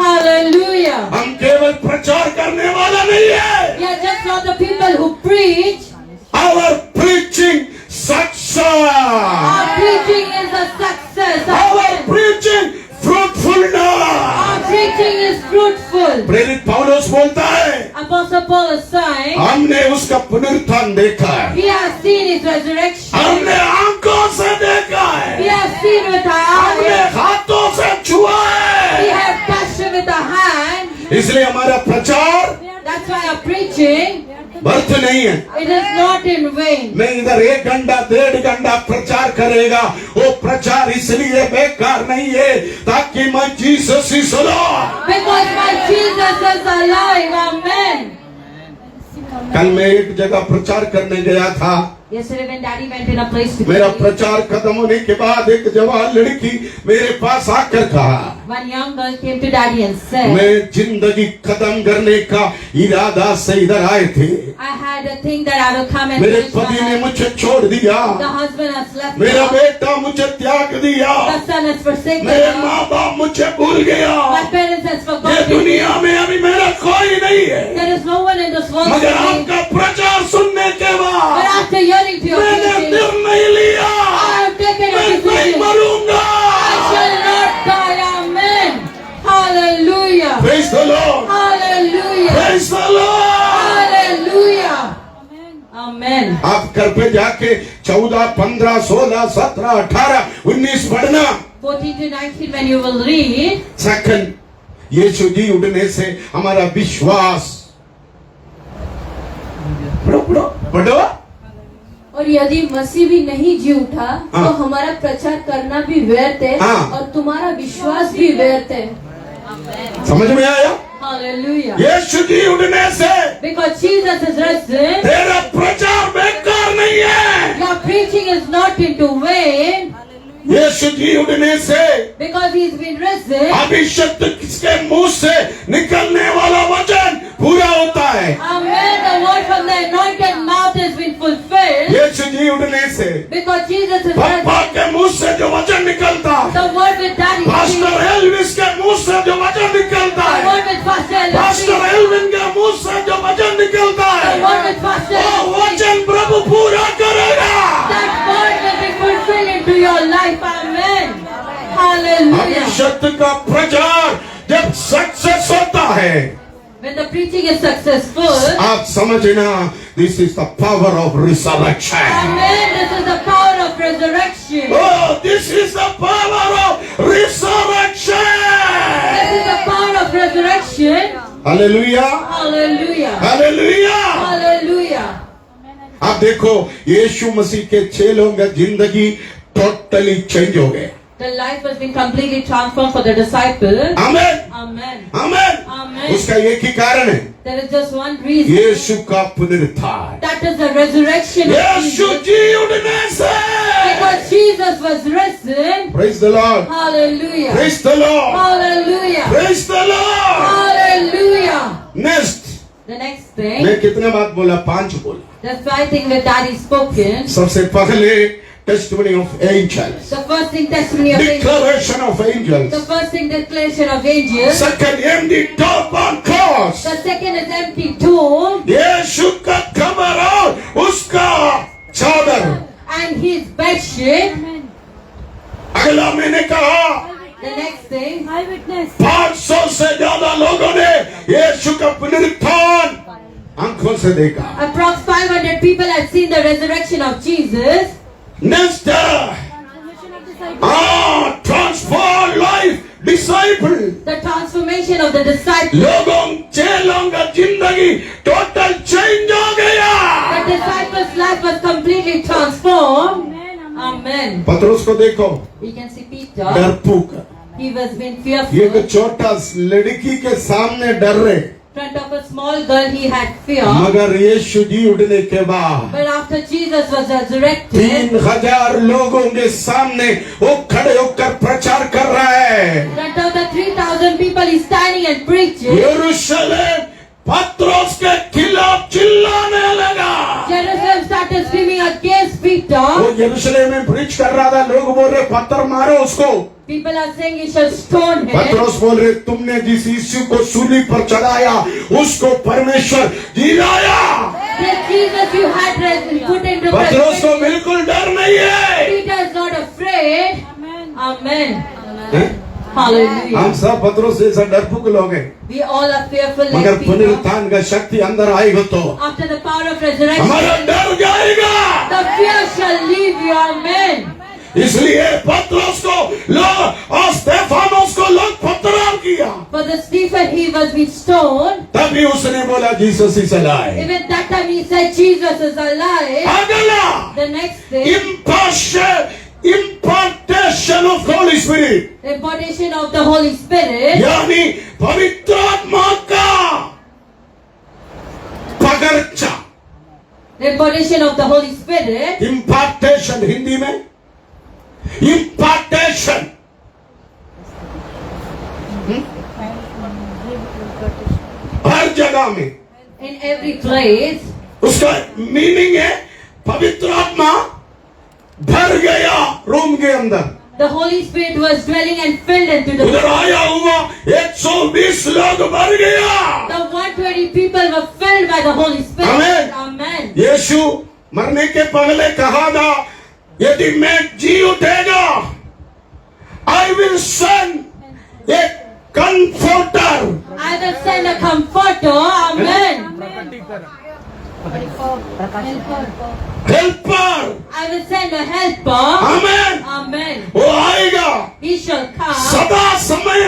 Hallelujah. हम केवल प्रचार करने वाला नहीं है। We are just not the people who preach. Our preaching success. Our preaching is a success. Our Amen. preaching fruitfulness. Our preaching is fruitful. प्रेरित पौलुस बोलता है Apostle Paul is saying, हमने उसका पुनरुत्थान देखा है, we have seen his resurrection. हमने आंखों से देखा है, We have seen with our हमने eyes. हाथों से छुआ We है। have touched him with our hand. इसलिए हमारा प्रचार That's why our preaching, व्यर्थ नहीं है। it is not in vain. मैं इधर 1 घंटा 1.5 घंटा प्रचार करेगा, वो प्रचार इसलिए बेकार नहीं है ताकि मैं जीसस ही सुनो। Because my Jesus is alive. Amen. कल मैं एक जगह प्रचार करने गया था, Yesterday when Daddy went in a place to मेरा pray, प्रचार खत्म होने के बाद एक जवान लड़की मेरे पास आकर कहा, one young girl came to Daddy and said, मैं जिंदगी खत्म करने का इरादा से इधर आए थे, I had a thing that I will come and मेरे finish my पति ने life. मुझे छोड़ दिया, The husband has left मेरा me. बेटा मुझे त्याग दिया, The son has forsaken मेरे me. माँ बाप मुझे भूल गया, My parents has ये forgotten me. दुनिया में अभी मेरा कोई नहीं है। There is no one in this world मगर for me. आपका प्रचार सुनने के But बाद after hearing to your मैंने preaching, निर्णय लिया, I have taken a मैं नहीं decision. मरूंगा। I shall not die. Amen. Hallelujah. Praise the Lord. Hallelujah. Praise the Lord. Hallelujah. Amen. आप घर पे जाके 14, 15, 16, 17, 18, 19 पढ़ना। 14 to 19 when you will read, second, Yeshu जी उठने से हमारा विश्वास, पढ़ो। और यदि मसीह भी नहीं जी उठा हाँ। तो हमारा प्रचार करना भी व्यर्थ है हाँ। और तुम्हारा विश्वास भी व्यर्थ है। समझ में आया? hallelujah. यीशु जी उठने से Because Jesus is risen, तेरा प्रचार बेकार नहीं है। your preaching is not into vain. यीशु जी उठने से Because he's been risen, अभिषिक्त किसके मुंह से निकलने वाला वचन पूरा होता है। amen, the word from the anointed mouth has been fulfilled. यीशु जी उठने से Because Jesus is पापा risen, के मुंह से जो वचन निकलता है, the word with Daddy, pastor Elvis के मुंह से जो वचन निकलता the है, word with Pastor pastor Elvis, Elvin के मुंह से जो वचन निकलता the है, word with Pastor वो Elvis, वचन प्रभु पूरा करेगा। that word will be fulfilled into your life. Amen. Hallelujah. अभिषिक्त का प्रचार जब सक्सेस होता है, When the preaching is successful, आप समझना, this is the power of resurrection. amen, this is the power of resurrection. Oh, this is the power of resurrection. This is the power of resurrection. Hallelujah, Hallelujah. Hallelujah. Hallelujah. आप देखो, यीशु मसीह के चेलों का जिंदगी totally change हो गए। The life has been completely transformed for the disciples. Amen, Amen. Amen. Amen. उसका एक ही कारण है, There is just one reason. यीशु का पुनरुत्थान। That is the resurrection of Yeshu Jesus. जी उठने से, Because Jesus was risen. Praise the Lord, Hallelujah. Praise the Lord, Hallelujah. Praise the Lord. Hallelujah. Next, The next thing, मैं कितने बात बोला? 5 बोला। the five thing that Daddy spoken. सबसे पहले testimony of angels, The first thing, testimony of angels. Declaration of The angels. first thing, declaration of angels. Second, empty tomb on cross, The second is empty tomb Yeshu का कब्र और उसका चादर। and his bedsheet. अगला मैंने कहा, The next thing, 500 से ज्यादा लोगों ने यीशु का पुनरुत्थान आंखों से देखा। approx 500 people had seen the resurrection of Jesus. Next, transform life disciple. The transformation of the disciples. लोगों चेलों का जिंदगी टोटल चेंज हो गया। The disciples' life was completely transformed. Amen. पतरस को देखो, We can see Peter. डरपोक, He was being ये fearful. एक छोटा लड़की के सामने डर रहे, In front of a small girl, he had fear. मगर यीशु जी उठने के बाद But after Jesus was resurrected, 3000 लोगों के सामने वो खड़े होकर प्रचार कर रहा है। in front of the 3,000 people, he's standing and preaching. यरूशलेम पतरस के खिलाफ चिल्लाने लगा। Jerusalem started screaming against Peter. वो यरूशलेम में प्रीच कर रहा था, लोग बोल रहे पत्थर मारो उसको। People are saying you shall stone him. पतरस बोल रहे, तुमने जिस यीशु को सूली पर चढ़ाया उसको परमेश्वर जिलाया। This Jesus you had put into पतरस को prison. बिल्कुल डर नहीं है। Peter is not afraid. Amen. हैं? Hallelujah. हम सब पतरस जैसा डरपोक लोग हैं, We all are fearful मगर like Peter. पुनरुत्थान का शक्ति अंदर आएगा तो After the power of resurrection, हमारा डर जाएगा। the fear shall leave you. Amen. इसलिए पतरस को लोग और स्तेफानोस को लोग पत्थर किया। For the Stephen, he was being stoned. तभी उसने बोला Jesus is alive. Even that time he said Jesus is alive. अगला, The next thing, impartation of Holy Spirit, the impartation of the Holy Spirit. यानी पवित्र आत्मा का पगर्चा। The impartation of the Holy Spirit. इम्पार्टेशन Hindi में इम्पार्टेशन, हर जगह में In every place. उसका meaning है पवित्र आत्मा भर गया रूम के अंदर, The Holy Spirit was dwelling and filled into the उधर आया हुआ 120 लोग भर गया। The 120 people were filled by the Holy Spirit. Amen. Amen. यीशु मरने के पहले कहा था यदि मैं जी उठेगा I will send A comforter, I will send a comforter. Amen. Helper, I will send a helper. Amen, Amen. वो आएगा He shall come. सदा समय,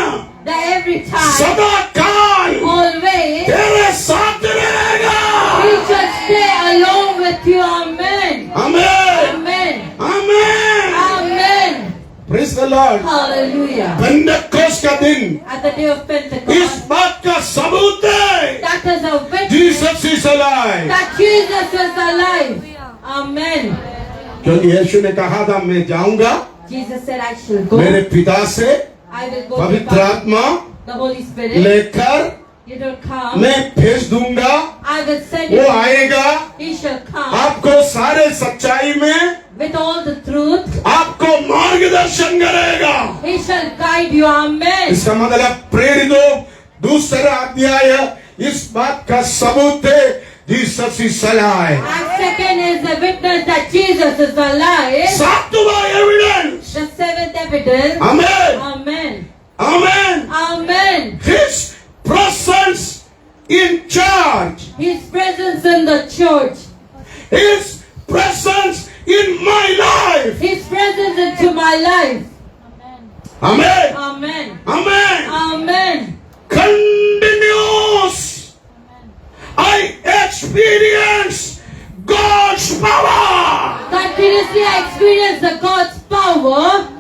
That every time, सदा काल always, तेरे साथ रहेगा। He shall stay along with you. Amen. Amen, Amen. Amen, Amen. Praise the Lord. Hallelujah. Pentecost का दिन At the day of इस Pentecost, बात का सबूत है that is a witness Jesus is alive, that Jesus is alive. Amen. क्योंकि यीशु ने कहा था मैं जाऊंगा Jesus said, I shall go. मेरे पिता से I will go to पवित्र Father, आत्मा the Holy Spirit. लेकर He will come. मैं भेज दूंगा, I will send वो him. आएगा, He shall come आपको सारे सच्चाई में with all the truth. आपको मार्गदर्शन करेगा। He shall guide you. Amen. इसका मतलब प्रेरितों दूसरा अध्याय इस बात का सबूत है Jesus is alive. And second is the witness that Jesus is alive. सातवां evidence, The seventh evidence. Amen, Amen. Amen, Amen. His presence in church, His presence in the church. His presence in my life. His presence into my life. Amen. Amen. Amen. Amen. Continuous. I experience God's power. Continuously I experience the God's power.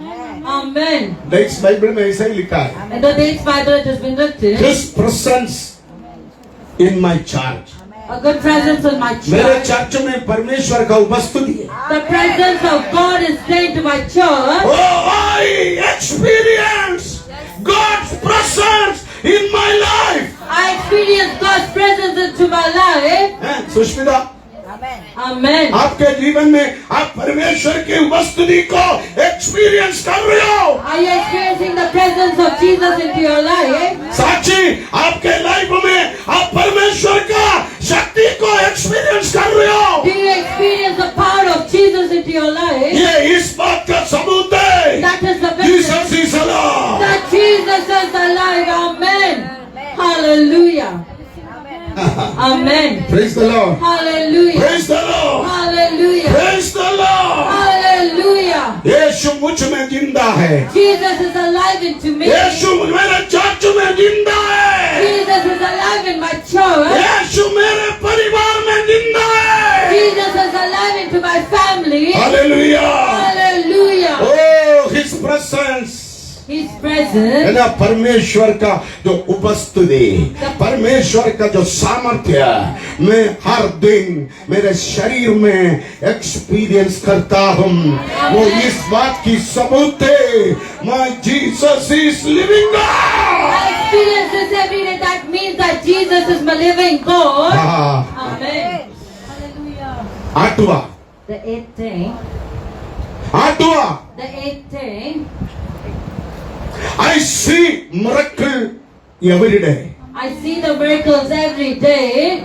Amen. Next Bible में ऐसा ही लिखा है, In the days Bible it has been written, His presence in my church. a good presence in my मेरे church. Church में परमेश्वर का उपस्थिति है। The presence of God is staying to my church. Oh, I experience God's presence in my life. I experience God's presence into my life. हैं, Sushmita, Amen. आपके जीवन में आप परमेश्वर की उपस्थिति को एक्सपीरियंस कर रहे हो। Are you experiencing the presence of Jesus into your life? साक्षी, आपके लाइफ में आप परमेश्वर का शक्ति को एक्सपीरियंस कर रहे हो। Do you experience the power of Jesus into your life? ये इस बात का सबूत है That is the witness Jesus is alive. that Jesus is alive. Amen. Hallelujah. Amen. Praise the Lord, Hallelujah. Praise the Lord, Hallelujah. Praise the Lord. Hallelujah. यीशु मुझ में जिंदा है, Jesus is alive into me. यीशु मेरे church में जिंदा है, Jesus is alive in my church. यीशु मेरे परिवार में जिंदा है। Jesus is alive into my family. Hallelujah. Hallelujah. Oh, His presence, His है presence. ना, परमेश्वर का जो उपस्थिति, परमेश्वर का जो सामर्थ्य मैं हर दिन मेरे शरीर में एक्सपीरियंस करता हूँ, वो इस बात की सबूत है my Jesus is living I experience this every day. That means that Jesus is my living God. Amen. आठवां, The eighth thing. आठवां, The eighth thing. I see miracle every day. I see the miracles every day.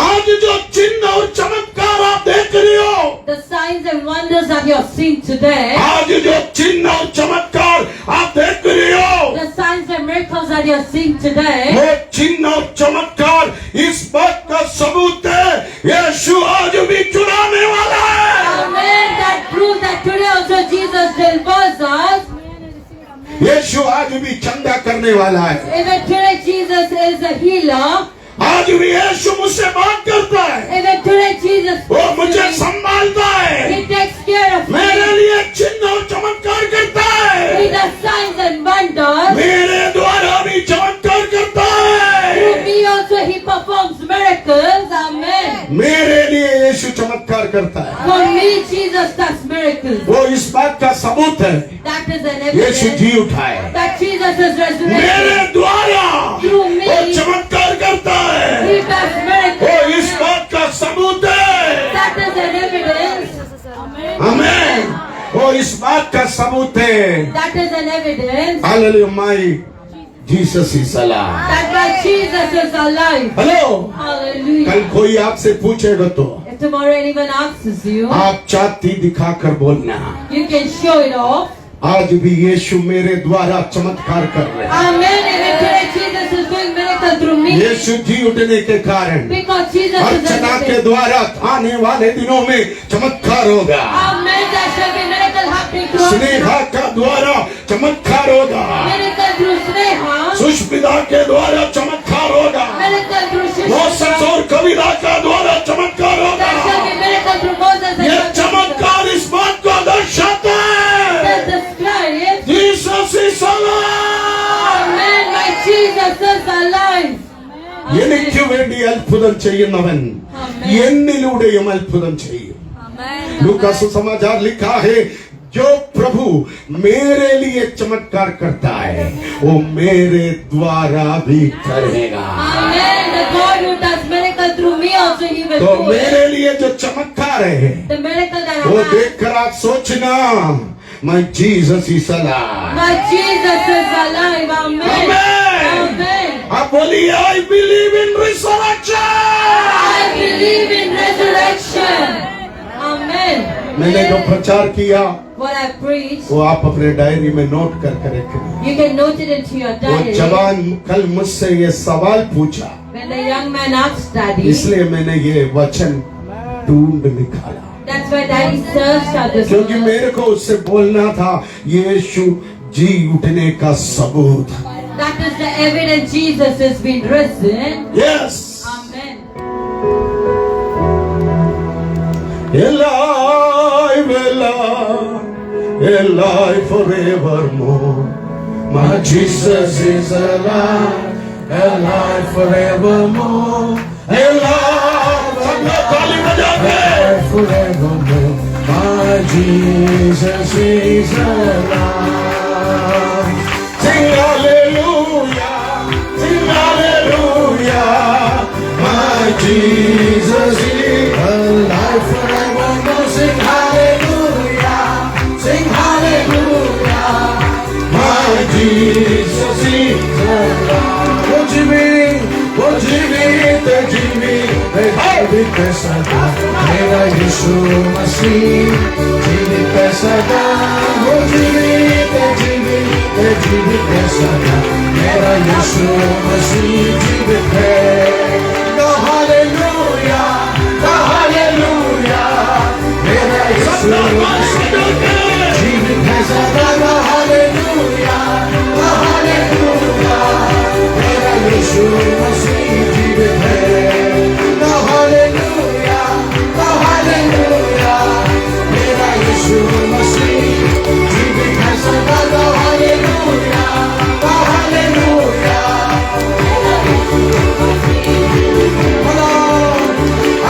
आज जो चिन्ह और चमत्कार आप देख रहे हो, The signs and wonders that you are seeing today. आज जो चिन्ह और चमत्कार आप देख रहे हो, The signs and miracles that you are seeing today. वो चिन्ह और चमत्कार इस बात का सबूत है यीशु आज भी चुराने वाला है। Amen. That proves that today also Jesus delivers us. यीशु आज भी चंगा करने वाला है। Even today Jesus is a healer. आज भी यीशु मुझसे बात करता है, Even today Jesus वो मुझे संभालता है, He takes care of मेरे me. लिए चिन्ह और चमत्कार करता He है, does signs and wonders. मेरे द्वारा भी चमत्कार करता Through है। me also He performs miracles. मेरे लिए यीशु चमत्कार करता है, For me, Jesus does miracles. वो इस बात का सबूत है That is an Yeshu evidence जी उठाए, that Jesus is मेरे resurrected. द्वारा Through me. वो चमत्कार करता है, He does miracles. वो इस बात का सबूत है। That is an evidence. आमेन, वो इस बात का सबूत है। That is an evidence hallelujah, my Jesus is alive. that my Jesus is alive. Hello, Hallelujah. कल कोई आपसे पूछेगा तो If tomorrow anyone asks you, आप छाती दिखाकर बोलना, you can show it off. आज भी यीशु मेरे द्वारा चमत्कार कर रहे हैं। Amen. Even today Jesus is doing miracles through me. यीशु जी उठने के कारण Because Jesus is अर्चना के resurrected. द्वारा आने वाले दिनों में चमत्कार होगा, Amen. There shall be miracle happening through us. Sneha का द्वारा चमत्कार होगा, Miracle through Sneha. सुष्मिता के द्वारा चमत्कार होगा, Miracle through मोसेस Shishma. और कविता का द्वारा चमत्कार There shall होगा। be miracle through Moses and ये Moses. चमत्कार इस बात को दर्शाता है, That describes. Jesus is alive. Amen. My Jesus is alive. എനിക്ക് വേണ്ടി അത്ഭുതം ചെയ്യുന്നവൻ എന്നിലൂടെയും അത്ഭുതം ചെയ്യും। लूका सुसमाचार लिखा है, जो प्रभु मेरे लिए चमत्कार करता है वो मेरे द्वारा भी करेगा। Amen. The God who does miracle through me also He will तो do it. मेरे लिए जो चमत्कार है The miracle that वो I have. देखकर आप सोचना, मैं Jesus is alive. My Jesus is alive. Amen. Amen. Amen. आप बोलिए, I believe in resurrection. I believe in resurrection. Amen. मैंने जो प्रचार किया What I preached, वो आप अपने डायरी में नोट करके रखें। you can note it into your वो diary. जवान कल मुझसे ये सवाल पूछा, When the young man asked Daddy, इसलिए मैंने ये वचन ढूंढ निकाला, that's why Daddy searched out this क्योंकि word. मेरे को उससे बोलना था यीशु जी उठने का सबूत। That is the evidence Jesus has been risen. Yes, Amen. alive, alive, alive forevermore. My Jesus is alive, alive forevermore. Alive, ताली बजा के। Forevermore, my Jesus is alive. Sing hallelujah, sing hallelujah. My Jesus is alive forevermore. Sing hallelujah, sing hallelujah. My Jesus is alive. वो जीवित सदा, मेरा यीशु मसीह जीवित सदा। वो जीवित सदा, मेरा यीशु मसीह जीवित है। Go hallelujah, go hallelujah, मेरा यीशु मसीह जीवित है सदा। Go hallelujah, go hallelujah, मेरा यीशु मसीह जीवित है। Go hallelujah, go hallelujah, मेरा यीशु मसीह जीवित है सदा। Go hallelujah, go hallelujah,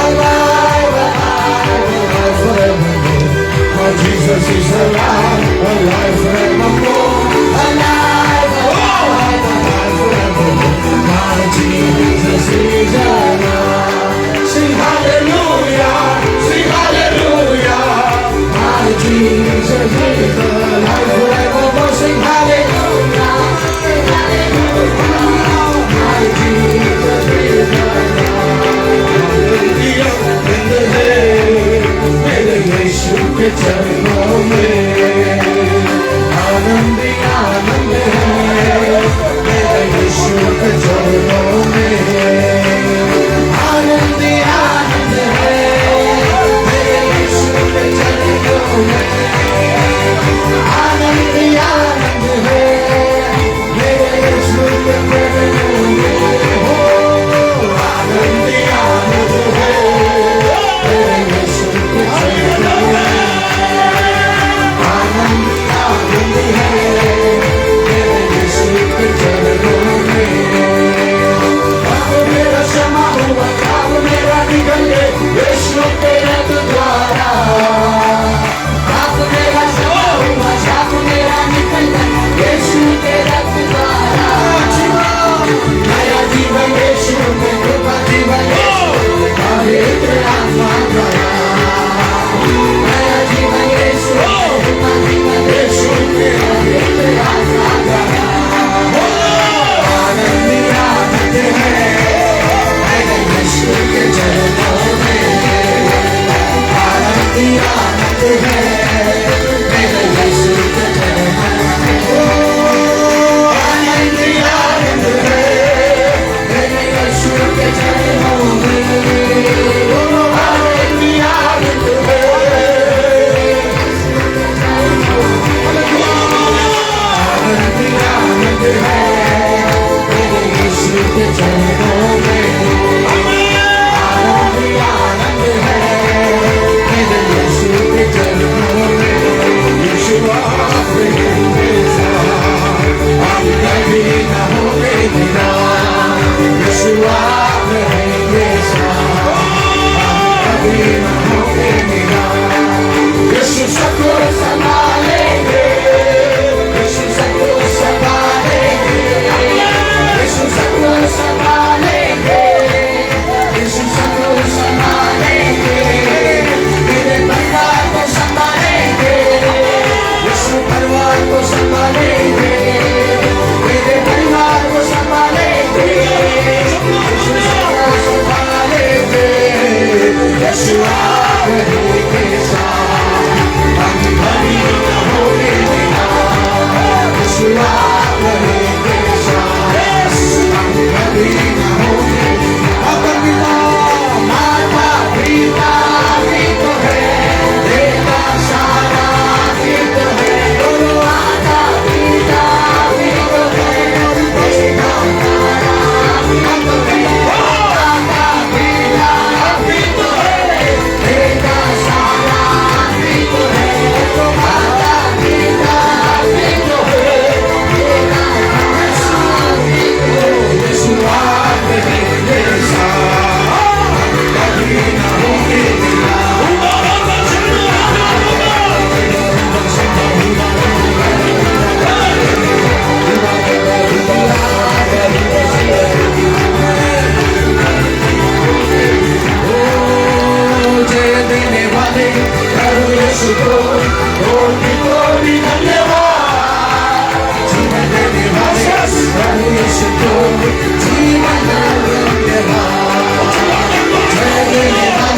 alive, alive forevermore. My Jesus is alive, alive forevermore. Alive, alive, alive forevermore. My Jesus is alive. Sing hallelujah, sing hallelujah. My Jesus is alive forevermore. Sing hallelujah, sing hallelujah. My Jesus is मेरे यीशु के चरणों में आनंद ही आनंद है। मेरे यीशु के चरणों में आनंद ही आनंद है। मेरे यीशु के चरणों में आनंद ही आनंद है। मेरे यीशु के यीशु के रक्त द्वारा पाप मेरा क्षमा हुआ, शाप मेरा निकल गया यीशु के रक्त द्वारा। नया जीवन यीशु में, कृपा जीवन यीशु में, पवित्र आत्मा द्वारा। नया जीवन यीशु में, कृपा जीवन यीशु में, पवित्र आत्मा द्वारा। आनंद ही आनंद है मेरे यीशु के चरणों में, आनंद ही आनंद है मेरे यीशु के चरणों में। आनंद ही आनंद है मेरे यीशु के चरणों में, आनंद ही आनंद है। आनंद ही आनंद है मेरे यीशु के चरणों में, आनंद ही आनंद है मेरे यीशु के चरणों में। यीशु आप रहेंगे साथ, हम कभी न होंगे बिना। यीशु आप रहेंगे साथ, हम कभी न होंगे बिना। यीशु सबको संभालेंगे, यीशु सबको संभालेंगे, यीशु सबको संभालेंगे, यीशु सबको संभालेंगे। मेरे परिवार को संभालेंगे, यीशु परिवार को संभालेंगे, मेरे परिवार को संभालेंगे, यीशु सबको संभालेंगे। यीशु आप रहेंगे साथ, हम कभी न होंगे बिना। यीशु आप रहेंगे साथ, हम कभी न होंगे बिना। माता पिता भी तो है, बेटा सारा भी तो है, दोनों माता पिता भी तो है, बेटा सारा भी तो है, माता पिता भी तो है, बेटा सारा भी तो है, माता पिता भी तो है, बेटा सारा भी तो है। यीशु आप रहेंगे साथ, कभी न होंगे बिना। जय देने वाले प्रभु यीशु को कोटि-कोटि धन्यवाद। जीवन देने वाले प्रभु यीशु को जीवन धन्यवाद। जय देने वाले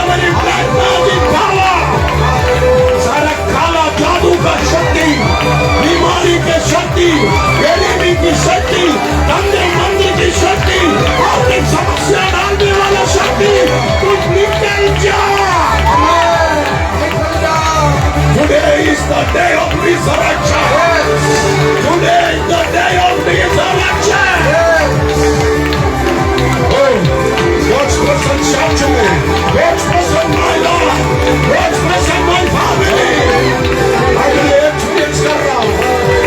recovery, black magic power, सारा काला जादू का शक्ति, बीमारी की शक्ति, गरीबी की शक्ति, धंधे मंदी की शक्ति, आर्थिक समस्या डालने वाला शक्ति, तुम निकल जाओ। Today is the day of resurrection. Today is the day of resurrection. Oh, God's presence shout to me. God's presence my Lord. God's presence my family. I will experience the love.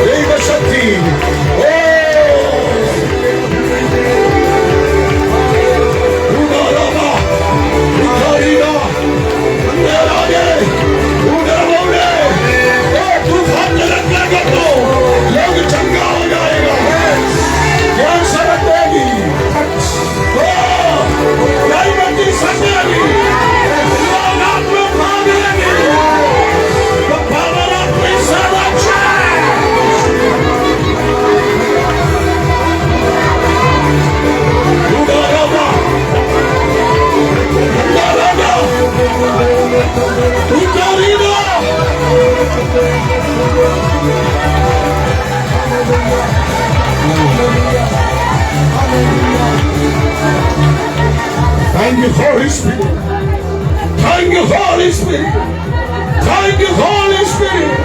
Deva Shakti. Oh. Udarama. Udarina. Andarade. Udaramode. Oh, तूफान लग लगा तो लोग चंगा हो जाएगा। ज्ञान सरक देगी। डायमंडी सजेगी, लोग आप में भागेंगे, the power of resurrection. Udarama, Udarama, Udarina. Thank you, Holy Spirit. Thank you, Holy Spirit. Thank you, Holy Spirit.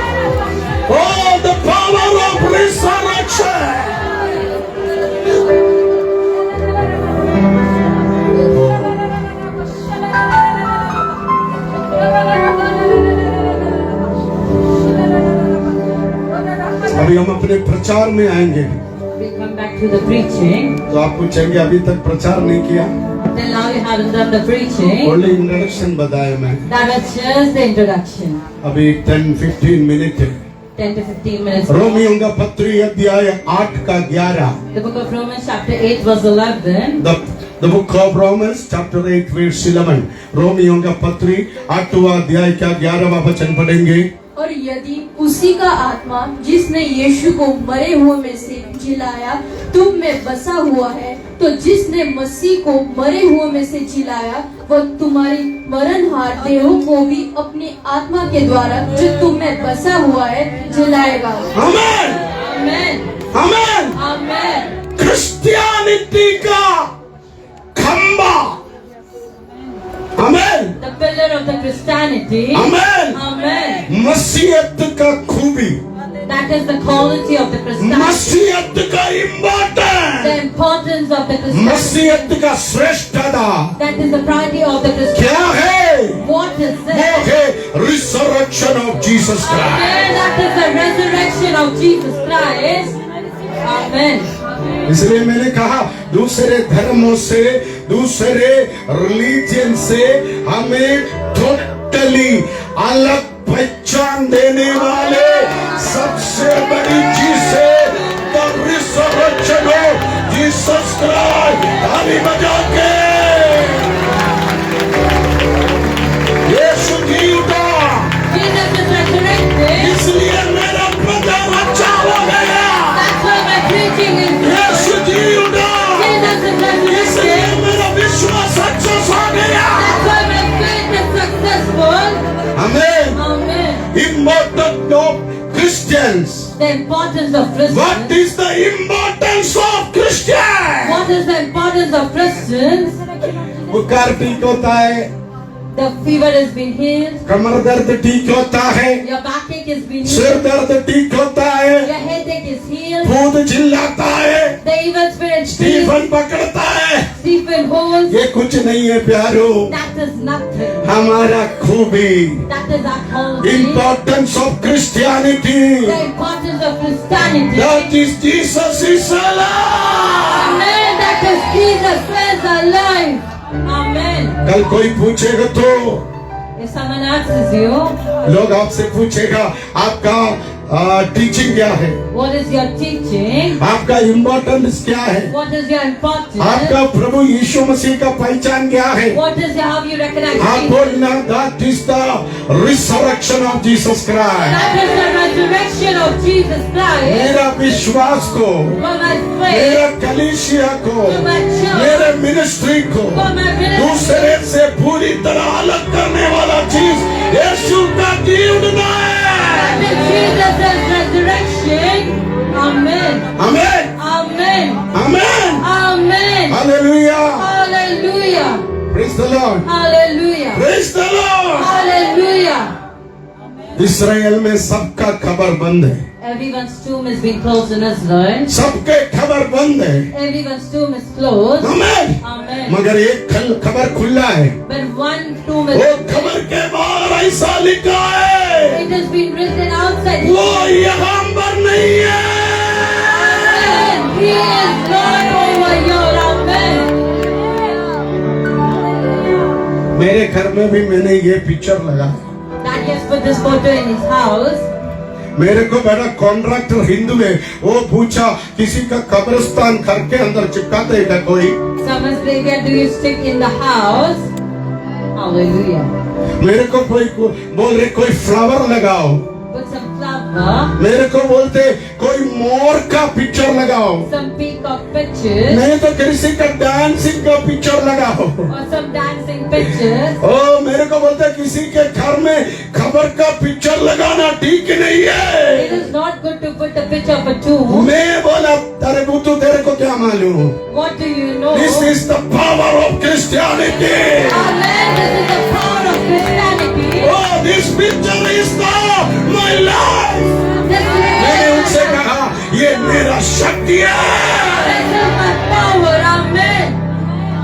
Oh, the power of resurrection. अभी हम अपने प्रचार में आएंगे। We come back to the preaching. तो आप पूछेंगे अभी तक प्रचार नहीं किया? Till now you haven't done the preaching. Only introduction बताया मैं। That was just the introduction. अभी 10-15 मिनट है। 10 to 15 minutes. रोमियों का पत्री अध्याय 8 का 11। The book of Romans chapter 8 verse 11. The book of Romans chapter 8 verse 11। रोमियों का पत्री 8वां अध्याय का 11वां वचन पढ़ेंगे। और यदि उसी का आत्मा जिसने यीशु को मरे हुए में से जिलाया तुम में बसा हुआ है, तो जिसने मसीह को मरे हुए में से जिलाया वह तुम्हारी मरणहार देहों को भी अपनी आत्मा के द्वारा जो तुम में बसा हुआ है जिलाएगा। आमेन, Amen. आमेन। Amen. क्रिश्चियनिटी का खंबा, आमेन, The pillar of the Christianity. Amen, Amen. मसीहत का खूबी, That is the quality of the Christianity. मसीहत का importance, The importance of the Christianity. मसीहत का श्रेष्ठता That is the priority of the Christianity. क्या है? What is वो it? है resurrection of Jesus Christ. Amen. That is the resurrection of Jesus Christ. Amen. इसलिए मैंने कहा दूसरे धर्मों से, दूसरे रिलीजन से हमें टोटली अलग पहचान देने वाले सबसे बड़ी चीज है the resurrection of Jesus Christ. ताली बजा के यीशु जी उठा, Jesus is resurrected. इसलिए मेरा प्रचार अच्छा हो गया। That's why my preaching is good. यीशु जी उठा, Jesus is इसलिए resurrected. मेरा विश्वास सक्सेस हो गया। That's why my faith is successful. Amen. Amen. Importance of Christians. The importance of What Christians. is the importance of Christians? What is the importance of Christians? बुखार ठीक होता है, The fever has been healed. कमर दर्द ठीक होता है, Your backache has been सिर healed. दर्द ठीक होता है, Your headache is healed. भूत चिल्लाता है, The evil spirit speaks. Stephen पकड़ता है। Stephen holds. ये कुछ नहीं है प्यारो, That is nothing. हमारा खूबी। That is our quality. Importance of Christianity. The importance of Christianity. That is Jesus is alive. Amen. That is Jesus is alive. Amen. कल कोई पूछेगा तो If someone asks you, लोग आपसे पूछेगा आपका टीचिंग क्या है, what is your teaching? आपका इम्पोर्टेंस क्या है, What is your importance? आपका प्रभु यीशु मसीह का पहचान क्या है, What is how you recognize आप Jesus? बोलना that is the resurrection of Jesus Christ. That is the resurrection of Jesus Christ. मेरा विश्वास को, For my faith, मेरा कलीसिया को, for my church, मेरे मिनिस्ट्री को for my ministry. दूसरे से पूरी तरह अलग करने वाला चीज यीशु का जीवन है। That is Jesus' resurrection. Amen. Amen, Amen. Amen, Amen. Hallelujah, Hallelujah. Praise the Lord, Hallelujah. Praise the Lord. Hallelujah. इस्राएल में सबका खबर बंद है, Everyone's tomb is being closed in Israel. सबके खबर बंद है, Everyone's tomb is closed. Amen. Amen. मगर एक खबर खुला है, But one tomb is वो open. खबर के बाहर ऐसा लिखा है, It has been written outside. वो यहाँ पर नहीं है। Amen. He is Lord over your amen. मेरे घर में भी मैंने ये पिक्चर लगा, That he has put this photo in his house. मेरे को बड़ा कॉन्ट्रैक्टर हिंदू है, वो पूछा किसी का कब्रिस्तान घर के अंदर चिपका देगा कोई, Someone's graveyard do you stick in the house? Hallelujah. मेरे को कोई बोल रहे कोई फ्लावर लगाओ, Put some flower, मेरे को बोलते कोई मोर का पिक्चर लगाओ, some peacock pictures, नहीं तो किसी का डांसिंग का पिक्चर लगाओ। or some dancing pictures. ओ मेरे को बोलते किसी के घर में खबर का पिक्चर लगाना ठीक नहीं It है। is not good to put a picture of a tomb. मैं बोला अरे बुद्धू तेरे को क्या मालूम, What do you know? This is the power of Christianity. Amen. This is the power of Christianity. Oh, this picture is the my life. मैंने उनसे कहा ये मेरा शक्ति है। This is my power. Amen.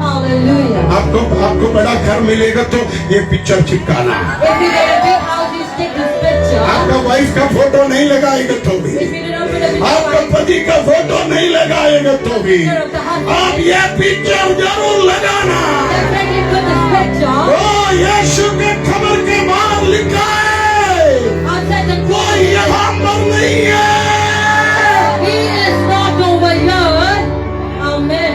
Hallelujah. आपको बड़ा घर मिलेगा तो ये picture चिपकाना, If you get a big house, you stick this picture. आपका वाइफ का फोटो नहीं लगाएगा तो भी, If you don't put a picture आपका of पति का फोटो नहीं लगाएगा तो भी, picture of the husband, आप ये पिक्चर जरूर लगाना। definitely put this picture ओ यीशु के खबर के बाहर लिखा है, outside the वो tomb. यहाँ पर नहीं है। He is not over here. Amen.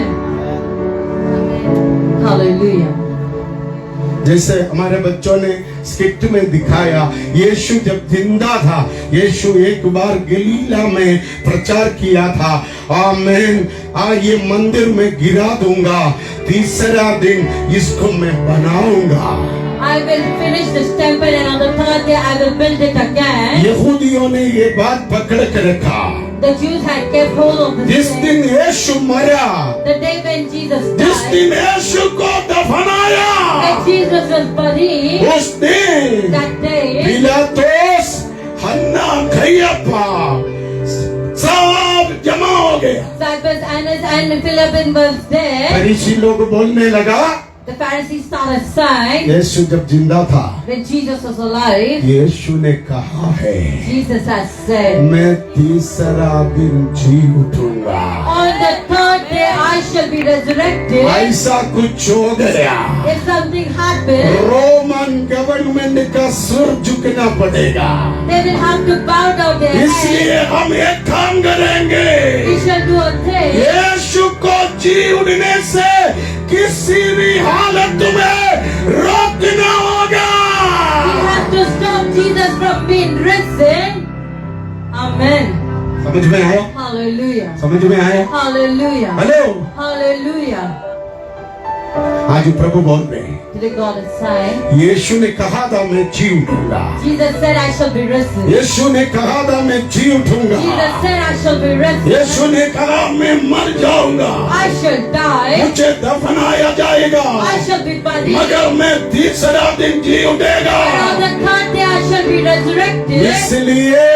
Hallelujah. जैसे हमारे बच्चों ने स्किट में दिखाया, यीशु जब जिंदा था, यीशु एक बार गलीला में प्रचार किया था, आमीन, ये मंदिर में गिरा दूंगा, तीसरा दिन इसको मैं बनाऊंगा। I will finish this temple and on the third day I will build it again. यहूदियों ने ये बात पकड़ कर रखा, The Jews had kept hold of this जिस thing. दिन यीशु मरा, The day when Jesus जिस died, दिन यीशु को दफनाया, when Jesus was buried, उस दिन that day, पिलातुस, हन्ना, कैफा सब जमा हो गया। Caiaphas, Annas and Philip was there. फरीसी लोग बोलने लगा, The Pharisees started saying, यीशु जब जिंदा था, when Jesus was alive, यीशु ने कहा है Jesus has said, मैं तीसरा दिन जी उठूंगा। on the third day I shall be resurrected. ऐसा कुछ हो गया, If something happens, Roman government का सिर झुकना पड़ेगा, they will have to bow down their heads. इसलिए हम एक काम करेंगे, We shall do a thing. यीशु को जी उठने से किसी भी हालत में रोकना होगा। We have to stop Jesus from being risen. Amen. समझ में आया, Hallelujah. समझ में आया। Hallelujah. Hello, Hallelujah. आज प्रभु बोल रहे हैं, Today God is saying, यीशु ने कहा था मैं जी उठूंगा, Jesus said I shall be risen. यीशु ने कहा था मैं जी उठूंगा, Jesus said I shall be risen. यीशु ने कहा मैं मर जाऊंगा, I shall die. मुझे दफनाया जाएगा, I shall be buried. मगर मैं तीसरा दिन जी उठेगा। But on the third day I shall be resurrected. इसलिए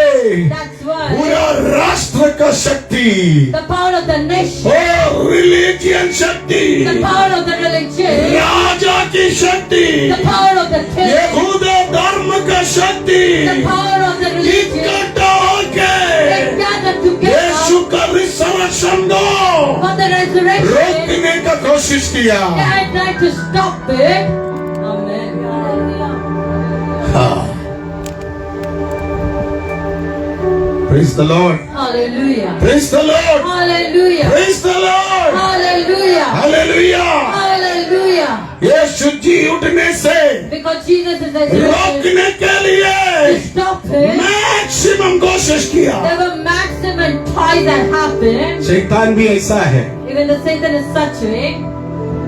That's why पूरा राष्ट्र का शक्ति the power of the nation, और रिलीजियन शक्ति, the power of the religion, राजा की शक्ति, the power of the king, यहूदा धर्म का शक्ति the power of the religion, इकट्ठा होके they gather यीशु together का रिसरेक्शन को for the resurrection. रोकने का कोशिश किया। They had tried to stop it. Amen. Praise the Lord. Hallelujah. Praise the Lord. Hallelujah. Praise the Lord. Hallelujah. Hallelujah. Hallelujah. यीशु जी उठने से Because Jesus is resurrected. रोकने के To लिए stop him, मैक्सिमम कोशिश किया. there were maximum tries that happened. शैतान भी ऐसा है, Even the Satan is such a way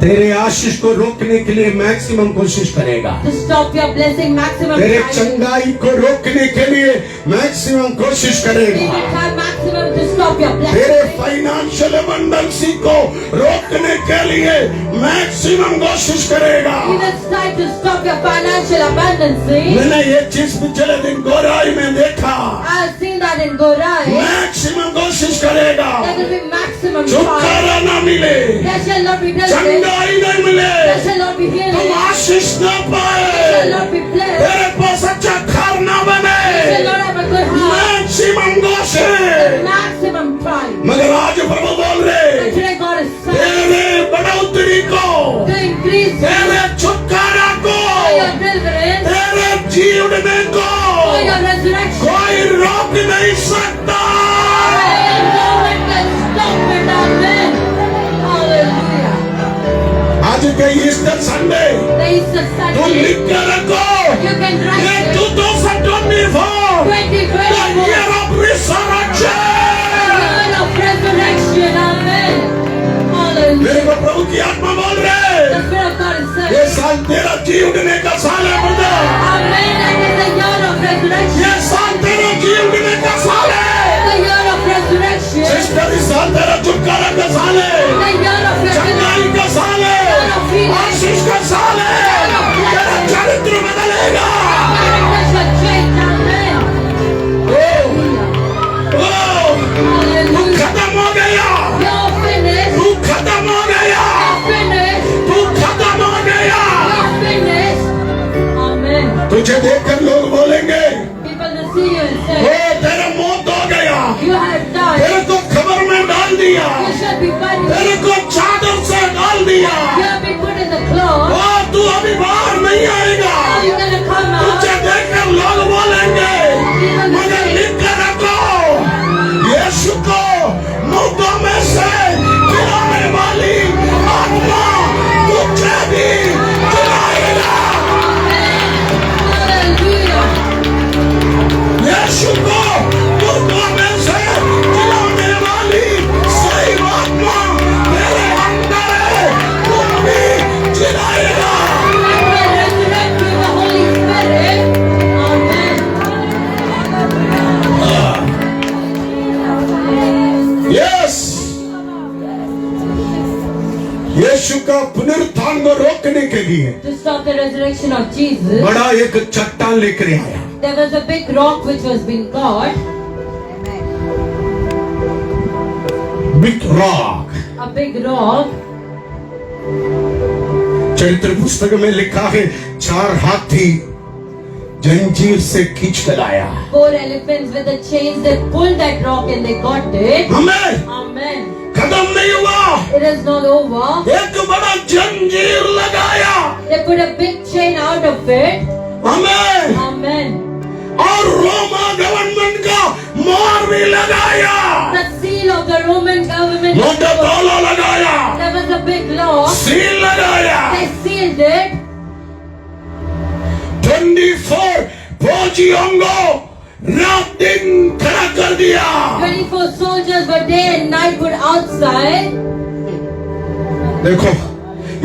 तेरे आशीष को रोकने के लिए मैक्सिमम कोशिश करेगा. to stop your blessing, maximum तेरे tries. चंगाई को रोकने के लिए मैक्सिमम कोशिश He करेगा. will try maximum to stop your तेरे blessing. फाइनेंशियल अबंडेंसी को रोकने के लिए मैक्सिमम कोशिश करेगा. He will try to stop your financial abundance. मैंने ये चीज पिछले दिन गोराई में देखा. I have seen that in Gorai. Maximum कोशिश करेगा. There will be maximum tries. छुटकारा ना मिले, There shall not be deliverance. चंगाई नहीं मिले, There shall not be healing. तुम आशीष ना There shall पाए, not be blessed. तेरे पास अच्छा घर ना You shall बने. not have a good heart. Maximum कोशिश. Maximum tries. मगर आज प्रभु बोल But रहे, today God is saying तेरे बढ़ोतरी को, to increase तेरे छुटकारा को, for your deliverance, तेरे जीवने को for your resurrection. कोई रोक नहीं सकता. And no one can stop it. Amen. Hallelujah. आज के ईस्टर संडे The Easter तुम Sunday, लिख के रखो, you can write ये it. 2024 the 2024. year of resurrection. Year of resurrection. Amen. मेरे Hallelujah. को प्रभु की आत्मा बोल The रहे, Spirit of God is ये saying, साल तेरा जीवने का साल है brother. Amen. And it's the year of resurrection. ये साल तेरा जीवने का साल है. The year of resurrection. Sister इस साल तेरा छुटकारा का साल है, The year of resurrection. चंगाई का साल है, आशीष का साल है. तेरा चरित्र बदलेगा. Character shall change. Amen. ओ, तू Hallelujah. खत्म हो गया, You're finished. तू खत्म हो गया, You're finished. तू खत्म हो गया. You're finished. Amen. तुझे देखकर लोग बोलेंगे, People will see you and O say, तेरा मौत हो गया, you have died. तेरे को खबर में डाल दिया, You shall be buried. तेरे को चादर से डाल दिया. You have been put in the cloth. ओ तू अभी बाहर नहीं आएगा. How you gonna come out? तुझे देखकर लोग बोलेंगे, मगर लिख कर रखो, यीशु को मुर्दों में से जिलाने वाली आत्मा तुझे भी जिलाएगा. Hallelujah. यीशु को मुर्दों में से जिलाने वाली सही आत्मा तेरे अंदर है, तुम भी जिलाएगा. And will resurrect with the Holy Spirit. Amen. Yes, Yeshu का पुनरुत्थान को रोकने के लिए To stop the resurrection of Jesus, बड़ा एक चट्टान लेकर आया. there was a big rock which was being got, big rock. a big rock. चरित्र पुस्तक में लिखा है, 4 हाथी जंजीर से खींच कर आया. 4 elephants with the chains, they pulled that rock and they got it. हमें Amen. खत्म नहीं हुआ, It is not over. एक बड़ा जंजीर लगाया. They put a big chain out of it. हमें Amen. और रोमा गवर्नमेंट का मोहर भी लगाया. The seal of the Roman government. मोटा ताला लगाया, There was a big lock. Seal लगाया. They sealed it. 24 फौजियों को रात दिन खड़ा कर दिया. 24 soldiers were day and night put outside. देखो,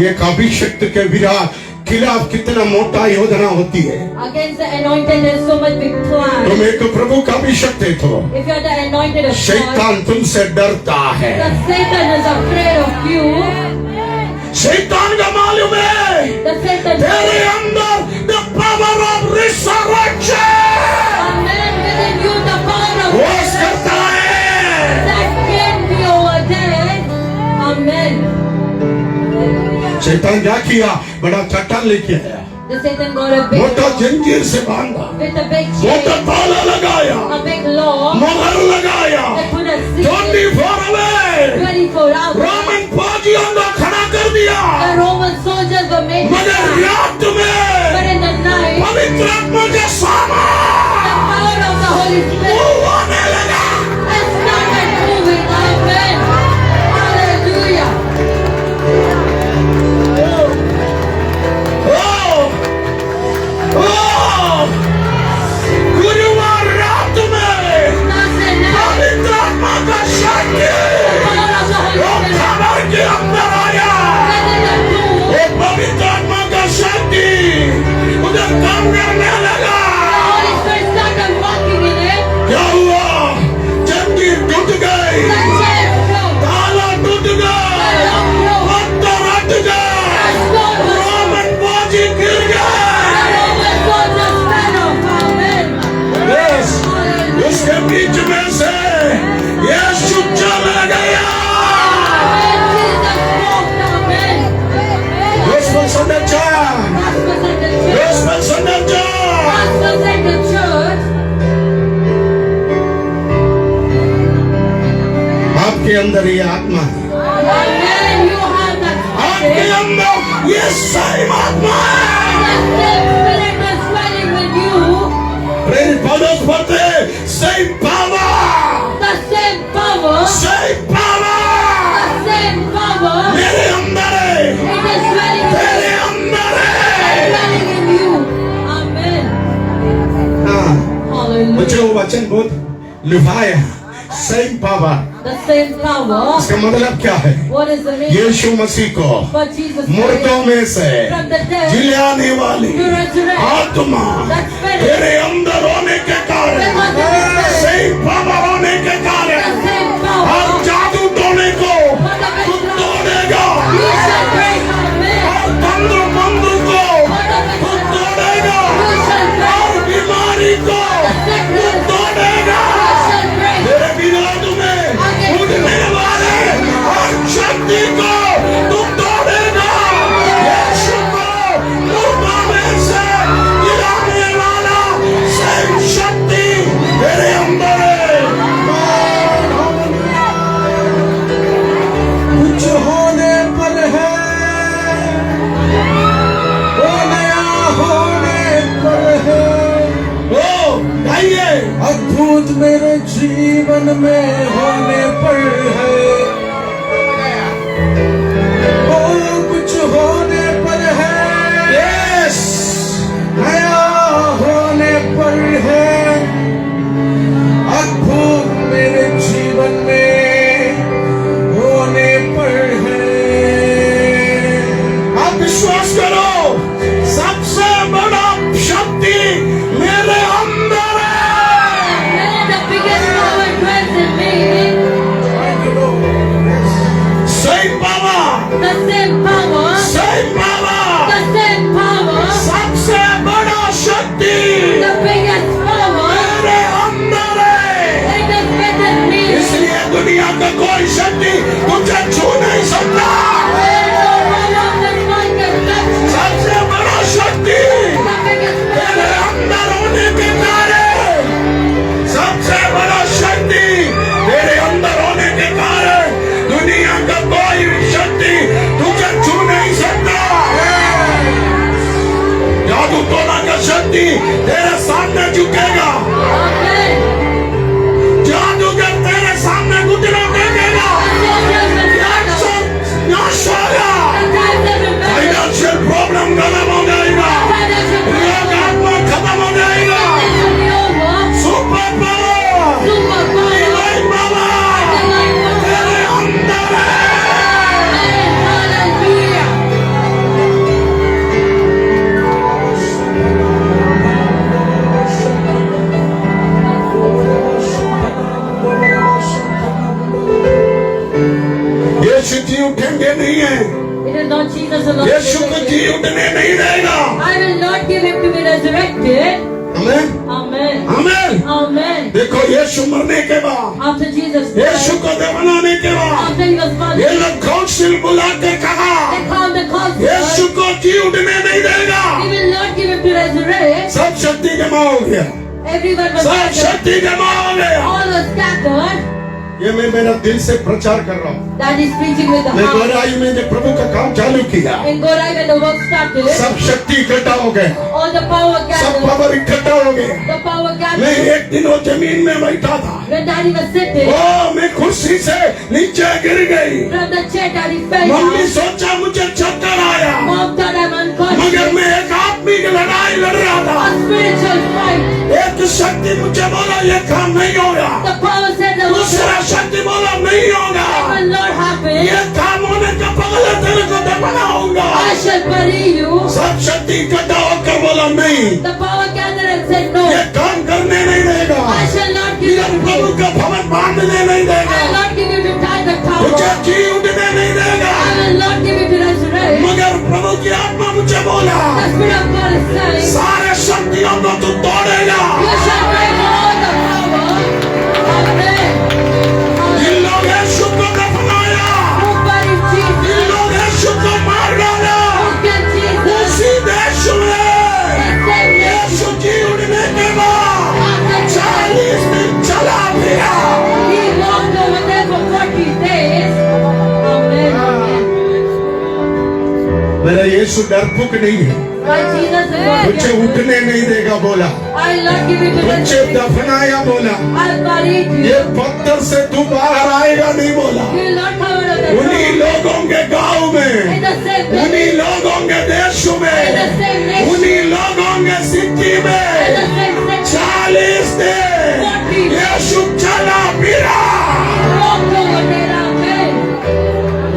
ये अभिषिक्त के विराट खिलाफ कितना मोटा योजना होती है. Against the anointed, there is so much big plan. तुम एक प्रभु का अभिषिक्त हो, If you are the anointed of God, शैतान तुमसे डरता है. the Satan is afraid of you. शैतान का मालूम है The Satan, तेरे अंदर the power of resurrection Amen, within you the power of वास God करता है. that can be over death. Amen. शैतान क्या किया, बड़ा चट्टान लेके आया, The Satan got a big मोटा rock जंजीर से बांधा, with a big मोटा chain, ताला लगाया, a big lock. मोहर लगाया. They put a seal 24 away 24 hours. Roman फौजियों को खड़ा कर दिया. The Roman soldiers were made to मगर stand. रात But में in the night, पवित्र आत्मा के the सामान power of the Holy वो Spirit आने लगा. काम करने लगा। The Holy Spirit started walking in it. क्या हुआ? चट्टी टूट गई, The chains broke. ताला टूट गया, The lock broke. पत्थर हट गए, रोमन फौजी गिर गए। The Roman soldiers fell off. Amen. Yes, उसके बीच में से यीशु चला गया। Amen. Jesus walked. Amen. Gospel Sunday Church, Gospel in the church. Gospel Sunday Church। Gospel in the church. आपके अंदर ये आत्मा है, Amen. You have that आपके spirit. अंदर ये सही आत्मा है। The same spirit is dwelling with you. प्रेरित पौलुस पढ़ते, same power, The same power. same power The same power. मेरे अंदर है, It is dwelling in तेरे अंदर है। dwelling in you. Amen. हाँ, Hallelujah. मुझे वो वचन बहुत लुभाया, same power। The same power. इसका मतलब क्या है? What is the meaning? यीशु मसीह को For Jesus मुर्दों Christ में से from the dead जिलाने वाली to resurrect. आत्मा That spirit. तेरे अंदर होने के कारण, Because of the spirit. same power होने के The कारण same हर power. जादू टोने को For the तू witchcraft. तोड़ेगा, You shall break. Amen. हर तंत्र मंत्र को For the तू witchcraft. तोड़ेगा, You shall break. हर बीमारी को तू तोड़ेगा। You shall break. तेरे विरोध में उठने वाले हर शक्ति को तू तोड़ेगा। यीशु को मुर्दों में से गिराने वाला सही शक्ति तेरे अंदर है। कुछ होने पर है, वो नया होने पर है। ओ गाइए, अद्भुत मेरे जीवन में होने पर है, ओ कुछ होने पर है। यस, नया होने पर है, अद्भुत मेरे जीवन में होने पर है। आप विश्वास करो, सबसे बड़ा शक्ति मेरे अंदर है। Amen. The biggest power dwells in me. सही पावा, The same power. सही पावा, The same power. सबसे बड़ा शक्ति The biggest power. मेरे अंदर है। It is within me. इसलिए दुनिया का कोई शक्ति तुझे छू नहीं सकता। There is no power of this world can touch me. सबसे बड़ा शक्ति The biggest तेरे power. अंदर होने के कारण, सबसे बड़ा शक्ति तेरे अंदर होने के कारण दुनिया का कोई भी शक्ति तुझे छू नहीं सकता। जादू टोना का शक्ति तेरे सामने झुकेगा, Amen. जादूगर तेरे सामने घुटना टेकेगा, नाश होगा, फाइनेंशियल प्रॉब्लम खत्म हो जाएगा, रोग आत्मा खत्म हो जाएगा। सुपर पावर, डिवाइन पावर तेरे अंदर है। यीशु जी उठेंगे नहीं है, It is not Jesus alone. यीशु को जी उठने नहीं देगा। I will not give him to be resurrected. Amen, Amen. Amen. Amen. देखो यीशु मरने के बाद, After Jesus यीशु died, को दफनाने के बाद after he was ये buried, लोग काउंसिल बुला के कहा, they called the Yeshu council. को जी उठने नहीं देगा। We will not give him to resurrect. सब शक्ति जमा हो गया, Everyone was सब scattered. शक्ति जमा हो गया। All was scattered. ये मैं मेरा दिल से प्रचार कर रहा हूँ। That is preaching with the मैं heart. गोराई में जब प्रभु का काम चालू किया, In Gorai, when the work started, सब शक्ति इकट्ठा हो गए, all the power सब gathered. पावर इकट्ठा हो गए। The power मैं gathered. एक दिन वो जमीन में बैठा था, When Daddy was sitting, ओ मैं कुर्सी से नीचे गिर गई। from the chair, Daddy fell mummy down. सोचा मुझे चक्कर आया, Mom thought I'm मगर unconscious. मैं एक आदमी की लड़ाई लड़ रहा था। A spiritual fight. एक शक्ति मुझे बोला ये काम नहीं होगा, The power said the work दूसरा शक्ति बोला नहीं होगा, will not happen. ये काम होने का पहले तेरे को बनाऊंगा। I shall bury you. सब शक्ति इकट्ठा होकर बोला नहीं, The power gathered and said no. ये काम करने नहीं देगा। I shall not give ये you to प्रभु me. का भवन बांधने नहीं I will देगा। not give you to tie the tower. मुझे जी उठने नहीं देगा। I will not give you to resurrect. मगर प्रभु की आत्मा मुझे बोला, The Spirit of God is saying, सारे शक्तियों को तू तोड़ेगा। you shall break all the power. Amen. इन लोग यीशु को दफनाया, Who buried Jesus? इन लोग यीशु को मार डाला। Who killed Jesus? उसी देश में यीशु जी उठने के बाद 40 दिन चला फिरा। He walked over there for 40 days. Amen. Amen. मेरा यीशु डरपोक नहीं है, My Jesus is not मुझे उठने नहीं देगा बोला, I will not give you to मुझे resurrect. दफनाया बोला, I'll bury you. ये पत्थर से तू बाहर आएगा नहीं बोला। You will not come out of the उन्हीं tomb. लोगों के गांव In में, the same उन्हीं place. लोगों के देश In the में, same nation. उन्हीं लोगों के सिटी In the में same city. 40 दिन यीशु चला फिरा। Walked over there. Amen.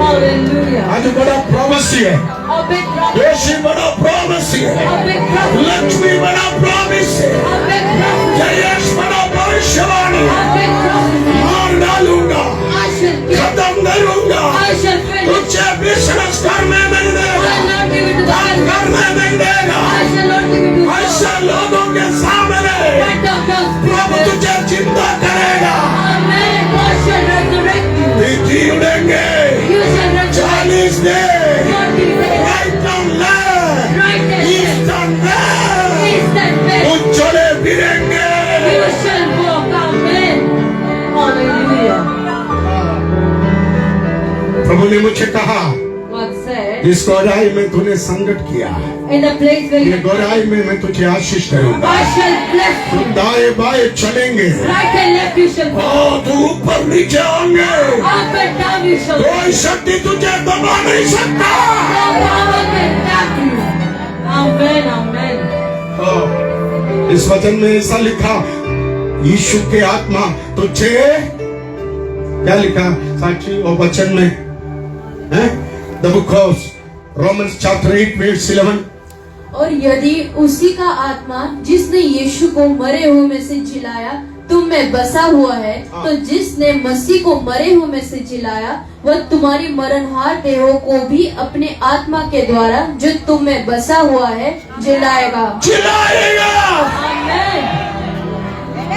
Hallelujah. आज बड़ा प्रॉमिस है, A big prophet. यीशु बड़ा प्रॉमिस है, A big prophet. लक्ष्मी बड़ा प्रॉमिस है, A big prophet. जयेश बड़ा भविष्यवाणी A big prophet. मार डालूंगा, I shall kill. खत्म करूंगा, I shall finish. तुझे बिजनेस करने नहीं I देगा, will not give it to the काम enemy. करने नहीं देगा। I shall not give it to the ऐसे लोगों के सामने Right of those Prabhu people. तुझे जिंदा करेगा। Amen. God shall resurrect you. Ji उड़ेंगे You shall resurrect. 40 दिन 40 days. Right on land Right hand. East on west East and west. उछले फिरेंगे। You shall walk. Amen. Hallelujah. प्रभु ने मुझे कहा, God said, जिस गौराई में तूने संकट किया, in the place where ये you गौराई में मैं तुझे आशीष करूंगा। I shall bless तू you. दाएं बाएं चलेंगे, Right and left you shall go. तू ऊपर नीचे होंगे, Up and down you shall go. कोई शक्ति तुझे दबा नहीं सकता। No power can tap you. Amen. Amen. इस वचन में ऐसा लिखा, यीशु के आत्मा तुझे, क्या लिखा साक्षी और वचन में है? The book of Romans chapter 8 verse 11। और यदि उसी का आत्मा जिसने यीशु को मरे हुए में से जिलाया तुम में बसा हुआ है, तो जिसने मसीह को मरे हुए में से जिलाया वह तुम्हारी मरणहार देहों को भी अपने आत्मा के द्वारा जो तुम में बसा हुआ है जिलाएगा। चिल्लाएगा। Amen.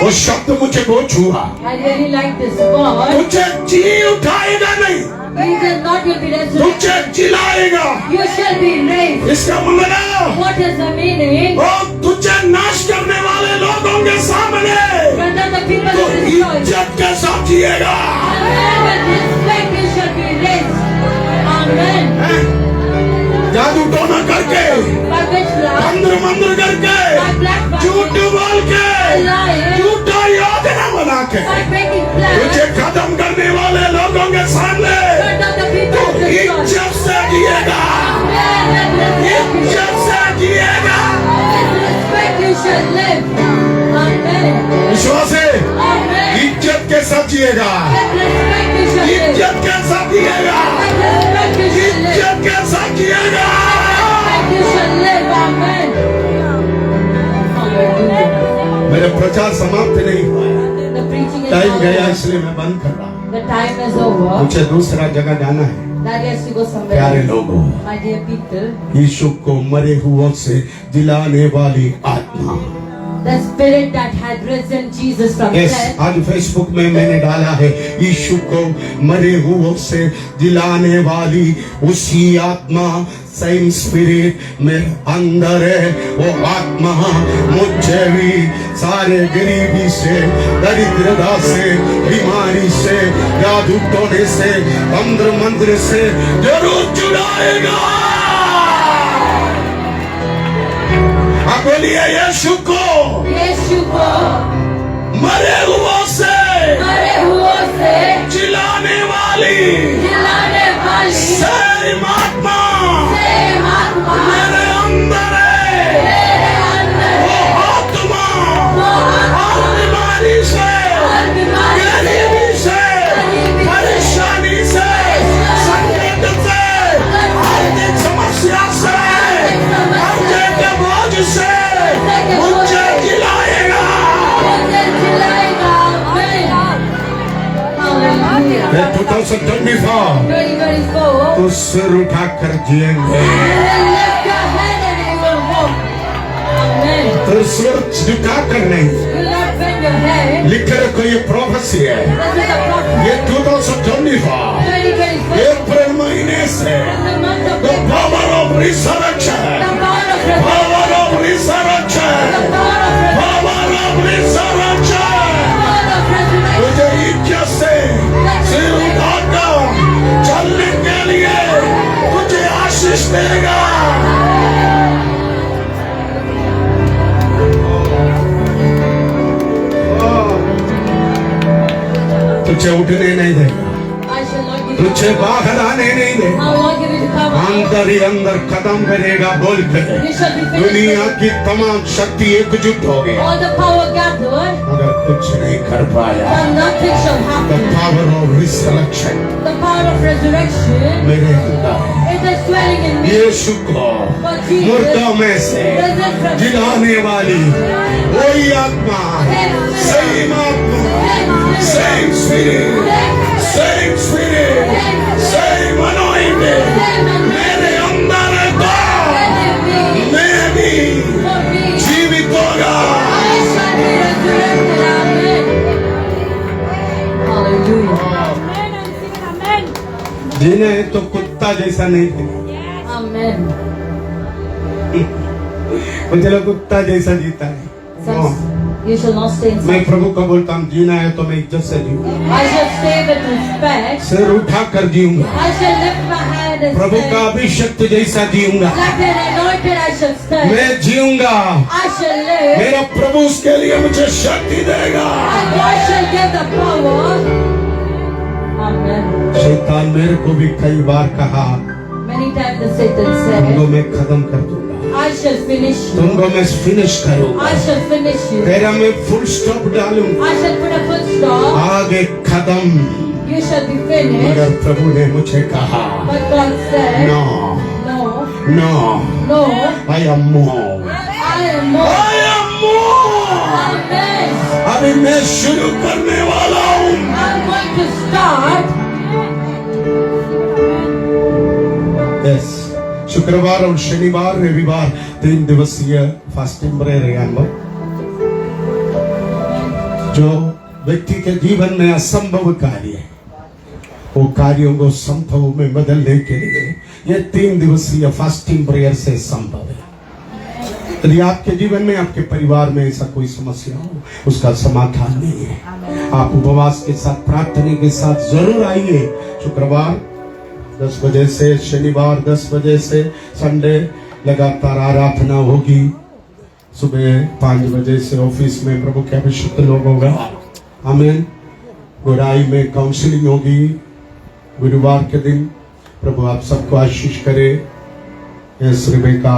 वो शब्द मुझे बहुत छुआ। I really like this word. तुझे जी उठाएगा नहीं, He will not will be resurrected. तुझे चिल्लाएगा। You shall be raised. इसका मतलब What is the meaning? वो तुझे नाश करने वाले लोगों के सामने Brother, the people तो will destroy. इज्जत के साथ जिएगा। Amen. With respect you shall be raised. Amen. जादू टोना करके, By witchcraft, मंत्र मंत्र करके, by black झूठ magic, बोल के, lying, झूठा योजना बना के by breaking plans, तुझे खत्म करने वाले लोगों के सामने Brother, the people तो will destroy. इज्जत से जिएगा, Amen. With respect इज्जत से जिएगा। you shall live. Amen. विश्वास है, Amen. इज्जत के साथ जिएगा, With respect you shall live. इज्जत के साथ जिएगा, With respect you shall live. इज्जत के साथ जिएगा। With you shall live. Amen. Hallelujah. मेरा प्रचार समाप्त नहीं हुआ है, The preaching is टाइम गया over. इसलिए मैं बंद कर रहा हूँ। The time is over. मुझे दूसरा जगह जाना है। That has to go somewhere. प्यारे लोगों, My dear people, यीशु को मरे हुओं से दिलाने वाली आत्मा। the spirit that had risen Jesus from yes, death. आज फेसबुक में मैंने डाला है, यीशु को मरे हुओं से दिलाने वाली उसी आत्मा, सेम स्पिरिट मेरे अंदर है। वो आत्मा मुझे भी सारे गरीबी से, दरिद्रता से, बीमारी से, जादू टोने से, तंत्र मंत्र से जरूर छुड़ाएगा। आप बोलिए यीशु को यीशु को मरे हुओं से मरे हुओं से जिलाने वाली जिलाने वाली सेम आत्मा सेम आत्मा मेरे अंदर है। मेरे अंदर वो आत्मा वो आत्मा हर बीमारी से, हर बीमारी से, गरीबी से, गरीबी से, परेशानी से, संकट से, हर 2024 2024. तो सिर उठाकर जिएंगे, You will lift your head and you will walk. Amen. तो सिर झुकाकर नहीं। You will not bend your head. लिखे रखो ये प्रोफेसी है, This is a prophet. ये 2024 2024. अप्रैल महीने से The month of the April. power of resurrection, The power of resurrection. power of resurrection, The power of resurrection. power of resurrection, Power of resurrection. मुझे इज्जत से सिर उठाकर चलने के लिए तुझे आशीष देगा। तुझे उठने नहीं देगा, I shall not give you. तुझे बाहर आने नहीं I देगा, will not give you to come out. अंदर ही अंदर खत्म करेगा बोल के You shall be दुनिया finished. की तमाम शक्ति एकजुट हो गई, All the power gathered, मगर कुछ नहीं कर पाया। but nothing shall The happen. power of resurrection The power of resurrection, मेरे अंदर it is dwelling in me. यीशु को मुर्दों में से जिलाने वाली वही आत्मा, सेम आत्मा, same spirit, same spirit, same anointing मेरे अंदर है तो मैं भी For me, जीवित होगा। I shall be resurrected. Amen. Hallelujah. Amen. जिन्हें तो कुत्ता जैसा नहीं थे, Amen. कुछ लोग कुत्ता जैसा जीता है। Some- You shall not stay in मैं sin. प्रभु को बोलता हूँ, जीना है तो मैं इज्जत से जीऊंगा, I shall stay with respect. सिर उठाकर जीऊंगा, I shall lift my hand and प्रभु का say, अभिषेक जैसा जीऊंगा, like an anointed I shall stay. मैं जीऊंगा। I shall live. मेरा प्रभु उसके लिए मुझे शक्ति देगा। And God shall give the power. Amen. शैतान मेरे को भी कई बार कहा, Many times the Satan तुमको said, मैं खत्म कर दूंगा, I shall finish you. तुमको मैं फिनिश करूंगा, I shall finish you. तेरा मैं फुल स्टॉप डालूंगा, I shall put a full stop. आगे खत्म। You shall be finished. मगर प्रभु ने मुझे कहा, But God said, no no, no, no, I am more, I am more. I am more. Amen. अभी मैं शुरू करने वाला हूँ। I'm going to start. Yes, शुक्रवार और शनिवार रविवार 3 दिवसीय फास्टिंग प्रेयर है हम लोग। जो व्यक्ति के जीवन में असंभव कार्य है, वो कार्यों को संभव में बदलने के लिए ये 3 दिवसीय फास्टिंग प्रेयर से संभव है। यदि आपके जीवन में, आपके परिवार में ऐसा कोई समस्या हो, उसका समाधान नहीं है, आप उपवास के साथ, प्रार्थना के साथ जरूर आइए। शुक्रवार 10 बजे से, शनिवार 10 बजे से, संडे लगातार आराधना होगी। सुबह 5 बजे से ऑफिस में प्रभु के अभिषेक लोग होगा। आमीन। गुराई में काउंसलिंग होगी गुरुवार के दिन। प्रभु आप सबको आशीष करे। इस रिबेका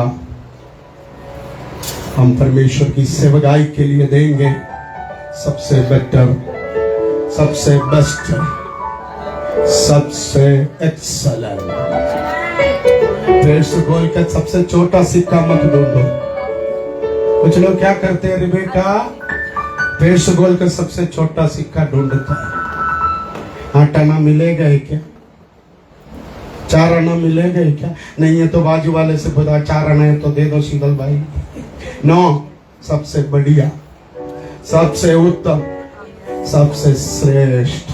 हम परमेश्वर की सेवकाई के लिए देंगे सबसे बेटर, सबसे बेस्ट, सबसे एक्सलेंट। फिर से बोल कर सबसे छोटा सिक्का मत ढूंढो। कुछ लोग क्या करते हैं, रिबेका पेड़ से बोल कर सबसे छोटा सिक्का ढूंढता है। आटा ना मिलेगा ही क्या, 4 आना मिलेगा ही क्या? नहीं है तो बाजू वाले से बोला 4 आना है तो दे दो शीतल भाई। नो, सबसे बढ़िया, सबसे उत्तम, सबसे श्रेष्ठ।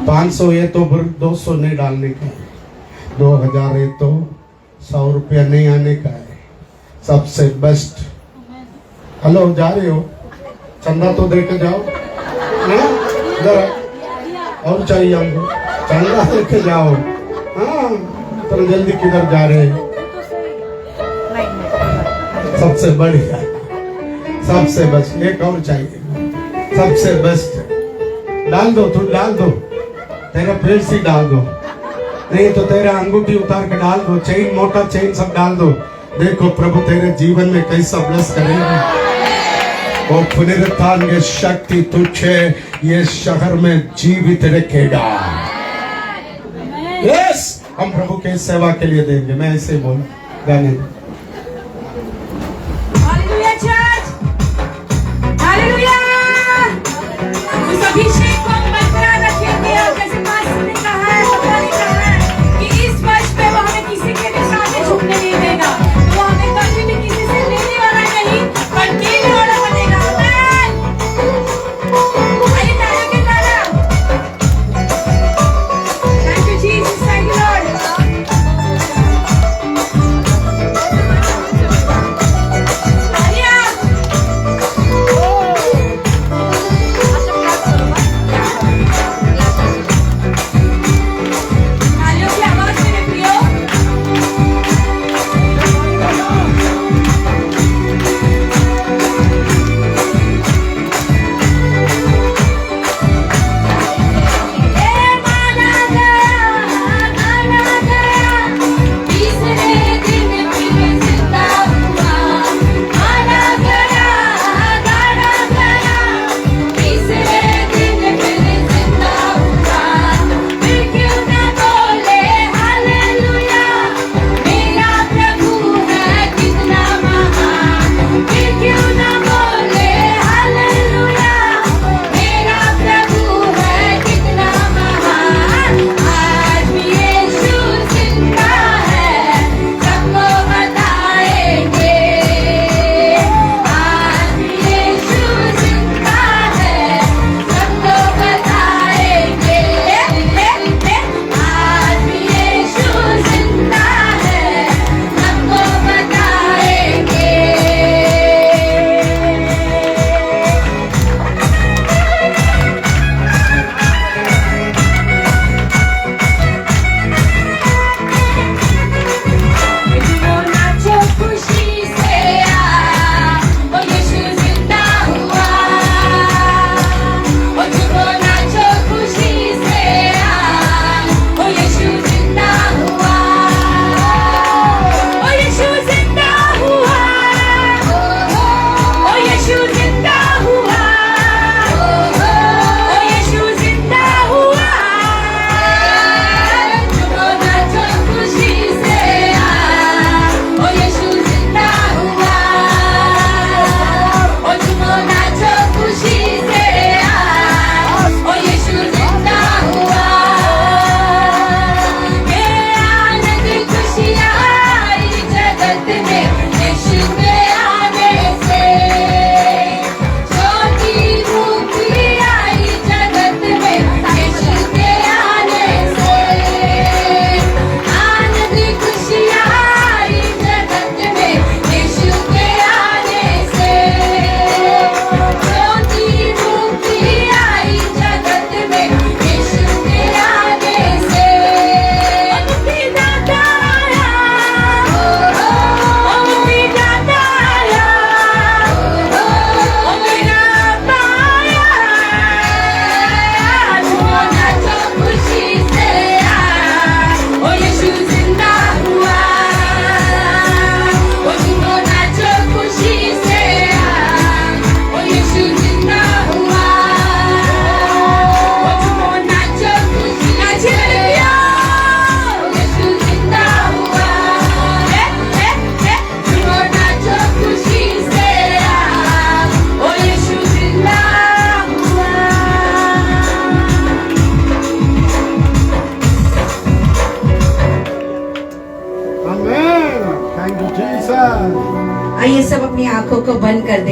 500 है तो 200 नहीं डालने का है, 2000 है तो 100 रुपया नहीं आने का है। सबसे बेस्ट। हेलो, जा रहे हो? चंदा तो दे के जाओ ना, जरा और चाहिए हमको, चंदा दे के जाओ। हाँ, तो जल्दी किधर जा रहे हैं? सबसे बढ़िया, सबसे बेस्ट। एक और चाहिए, सबसे बेस्ट। डाल दो, तू डाल दो, तेरा पेड़ से डाल दो, नहीं तो तेरा अंगूठी उतार के डाल दो, चेन, मोटा चेन सब डाल दो। देखो प्रभु तेरे जीवन में कैसा ब्लेस करेगा। वो पुनरुत्थान की शक्ति तुझे ये शहर में जीवित रखेगा। यस, हम प्रभु के सेवा के लिए देंगे। मैं ऐसे बोल गाने Hallelujah, church! Hallelujah! उस अभिषेक को हम बरकरार रखेंगे और जैसे पास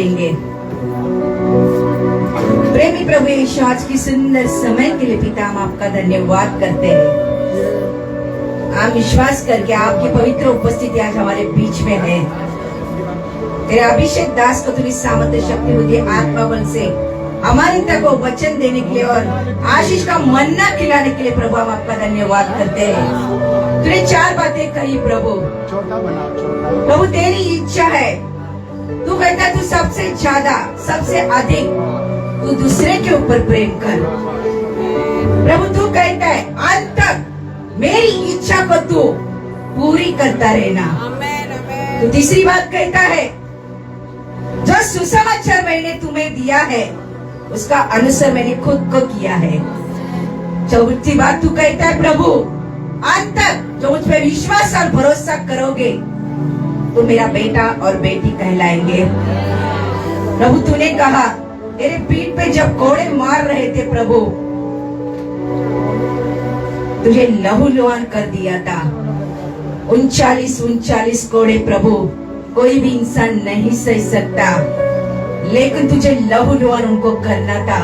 देंगे। प्रेमी प्रभु यीशु, आज की सुंदर समय के लिए पिता हम आपका धन्यवाद करते हैं। हम विश्वास करके आपकी पवित्र उपस्थिति आज हमारे बीच में है। तेरे अभिषेक दास को तुम्हें सामर्थ्य शक्ति बुद्धि आत्मा बल से हमारे तक को वचन देने के लिए और आशीष का मन्ना खिलाने के लिए प्रभु हम आपका धन्यवाद करते हैं। तूने 4 बातें कही प्रभु। प्रभु तेरी इच्छा है, तू कहता है तू सबसे ज्यादा सबसे अधिक तू दूसरे के ऊपर प्रेम कर। प्रभु तू कहता है अंत तक मेरी इच्छा को तू पूरी करता रहना। तो तीसरी बात कहता है जो सुसमाचार मैंने तुम्हें दिया है उसका अनुसरण मैंने खुद को किया है। चौथी बात तू कहता है प्रभु अंत तक जो मुझ पे विश्वास और भरोसा करोगे तो मेरा बेटा और बेटी कहलाएंगे। प्रभु तूने कहा तेरे पीठ पे जब कोड़े मार रहे थे प्रभु तुझे लहूलुहान कर दिया था। 39 कोड़े प्रभु कोई भी इंसान नहीं सह सकता, लेकिन तुझे लहूलुहान उनको करना था।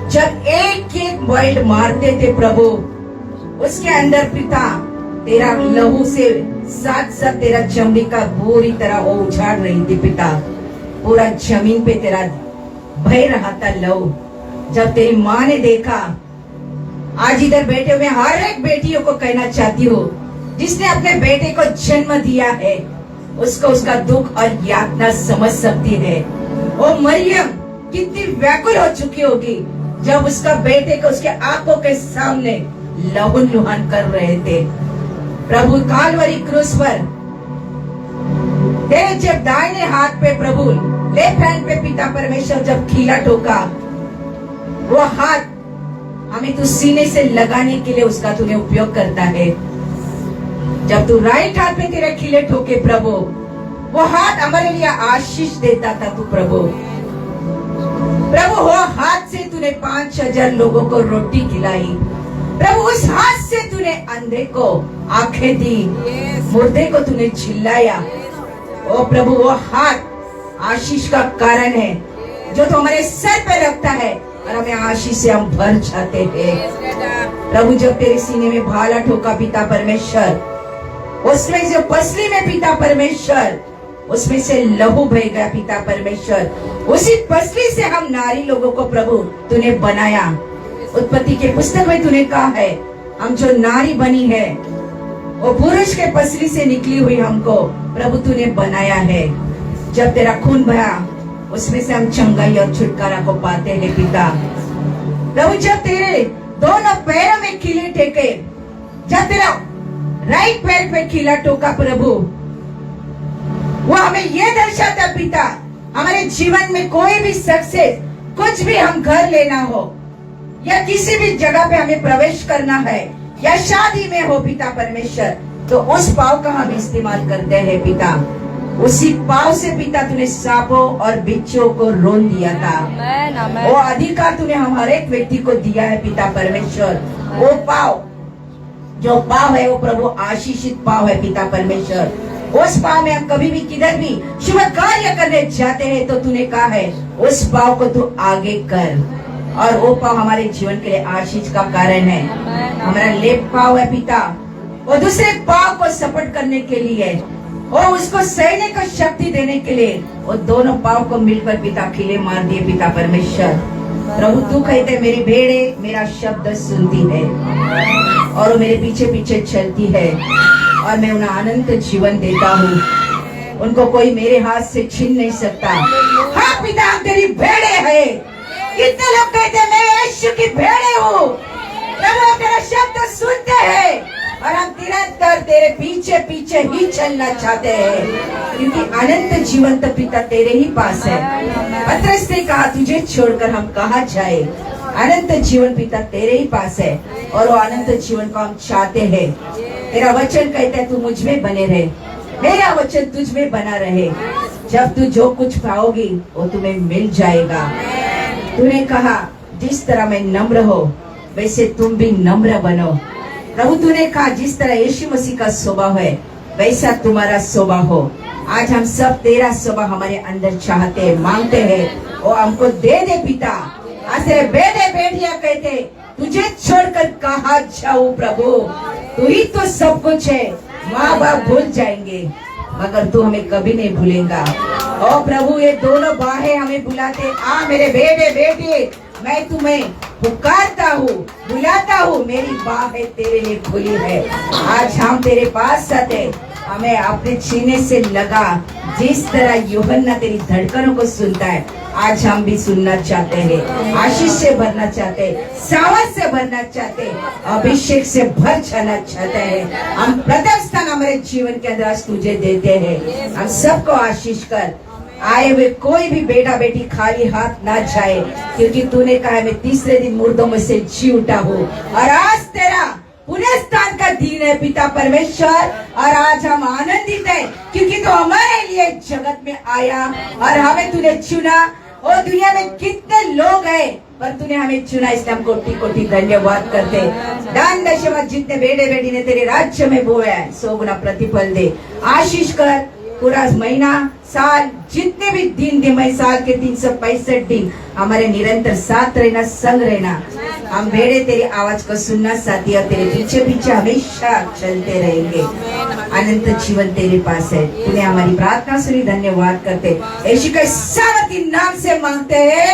जब एक वर्ड मारते थे प्रभु उसके अंदर पिता तेरा लहू से साथ साथ तेरा चमड़ी का बुरी तरह वो उछाड़ रही थी पिता। पूरा जमीन पे तेरा भय रहा था लहू। जब तेरी माँ ने देखा, आज इधर बैठे हुए हर एक बेटियों को कहना चाहती हूँ जिसने अपने बेटे को जन्म दिया है उसको उसका दुख और यातना समझ सकती है। वो मरियम कितनी व्याकुल हो चुकी होगी जब उसका बेटे को उसके आंखों के सामने लहूलुहान कर रहे थे। प्रभु कालवरी क्रूस पर तेरे जब दाहिने हाथ पे प्रभु लेफ्ट हैंड पे पिता परमेश्वर जब खीला ठोका, वो हाथ हमें तू सीने से लगाने के लिए उसका तूने उपयोग करता है। जब तू राइट हाथ में तेरे खीले ठोके प्रभु, वो हाथ हमारे लिए आशीष देता था तू प्रभु। प्रभु वो हाथ से तूने 5000 लोगों को रोटी खिलाई। प्रभु उस हाथ से तूने अंधे को आंखें दी, मुर्दे को तूने चिल्लाया। ओ प्रभु वो हाथ आशीष का कारण है जो तो हमारे सर पे रखता है और हमें आशीष से हम भर जाते हैं। प्रभु जब तेरे सीने में भाला ठोका पिता परमेश्वर, उसमें जो पसली में पिता परमेश्वर उसमें से लहू बह गया पिता परमेश्वर। उसी पसली से हम नारी लोगों को प्रभु तूने बनाया। उत्पत्ति के पुस्तक में तूने कहा है हम जो नारी बनी है वो पुरुष के पसली से निकली हुई हमको प्रभु तूने बनाया है। जब तेरा खून बहा उसमें से हम चंगाई और छुटकारा को पाते हैं पिता। प्रभु जब तेरे दोनों पैरों में खीले टेके, जब तेरा राइट पैर पे खीला टोका प्रभु, वो हमें ये दर्शाता पिता हमारे जीवन में कोई भी सक्सेस कुछ भी हम घर लेना हो या किसी भी जगह पे हमें प्रवेश करना है या शादी में हो पिता परमेश्वर, तो उस पाव का हम इस्तेमाल करते हैं पिता। उसी पाव से पिता तूने सांपों और बिच्छू को रोन दिया था। वो अधिकार तूने हम हर एक व्यक्ति को दिया है पिता परमेश्वर। वो पाव जो पाव है वो प्रभु आशीषित पाव है पिता परमेश्वर। उस पाव में हम कभी भी किधर भी शुभ कार्य करने जाते हैं तो तूने कहा है उस पाव को तू आगे कर, और वो पाव हमारे जीवन के लिए आशीष का कारण है। हमारा लेफ्ट पाव है पिता, वो दूसरे पाव को सपोर्ट करने के लिए और उसको सहने को शक्ति देने के लिए वो दोनों पाव को मिलकर पिता खिले मार दिए पिता परमेश्वर। प्रभु तू कहते मेरी भेड़े मेरा शब्द सुनती है और वो मेरे पीछे पीछे चलती है और मैं उन्हें अनंत जीवन देता हूँ। उनको कोई मेरे हाथ से छीन नहीं सकता। हाँ पिता हम तेरी भेड़े हैं। कितने लोग कहते हैं मैं यीशु की भेड़े हूँ। प्रभु हम तेरा शब्द सुनते हैं और हम निरंतर तेरे पीछे पीछे ही चलना चाहते हैं, क्योंकि अनंत जीवन तो पिता तेरे ही पास है। पतरस ने कहा तुझे छोड़कर हम कहाँ जाए। अनंत जीवन पिता तेरे ही पास है और वो अनंत जीवन को हम चाहते हैं। तेरा वचन कहता है तू मुझ में बने रहे, मेरा वचन तुझ में बना रहे। जब तू जो कुछ पाओगी वो तुम्हें मिल जाएगा। तूने कहा जिस तरह मैं नम्र हो वैसे तुम भी नम्र बनो। प्रभु तूने कहा जिस तरह यीशु मसीह का स्वभाव है वैसा तुम्हारा स्वभाव हो। आज हम सब तेरा स्वभाव हमारे अंदर चाहते हैं, मांगते हैं, और हमको दे दे पिता। आज तेरे बेटे बेटियां कहते तुझे छोड़कर कहाँ जाऊं प्रभु, तू ही तो सब कुछ है। माँ बाप भूल जाएंगे मगर तू हमें कभी नहीं भूलेगा। ओ प्रभु, ये दोनों बाहें हमें बुलाते, आ मेरे बेटे बेटे, मैं तुम्हें पुकारता हूँ, बुलाता हूँ, मेरी बाहें तेरे लिए खुली है। आज हम तेरे पास आते, हमें अपने सीने से लगा, जिस तरह यूहन्ना तेरी धड़कनों को सुनता है, आज हम भी सुनना चाहते हैं। आशीष से भरना चाहते हैं, साहस से भरना चाहते हैं, अभिषेक से भर जाना चाहते हैं। हम प्रथम स्थान हमारे जीवन के अंदर आज तुझे देते हैं। हम सबको आशीष कर, आए हुए कोई भी बेटा बेटी खाली हाथ ना जाए, क्योंकि तूने कहा मैं तीसरे दिन मुर्दों में से जी उठा हूँ, और आज तेरा पुनः स्थान का दिन है पिता परमेश्वर। और आज हम आनंदित है क्योंकि तू हमारे लिए जगत में आया और हमें तूने चुना। और दुनिया में कितने लोग हैं पर तूने हमें चुना, इसलिए हम कोटि कोटि धन्यवाद करते। दान दशमा जितने बेटे बेटी ने तेरे राज्य में बोया है, 100 गुना प्रतिफल दे। आशीष कर पूरा महीना, साल, जितने भी दिन दिमाग, साल के 365 दिन हमारे निरंतर साथ रहना, संग रहना। हम बेड़े तेरी आवाज को सुनना साथी, और तेरे पीछे पीछे हमेशा चलते रहेंगे। अनंत जीवन तेरे पास है। तूने हमारी प्रार्थना सुनी, धन्यवाद करते। यीशु के सामर्थी नाम से मांगते हैं।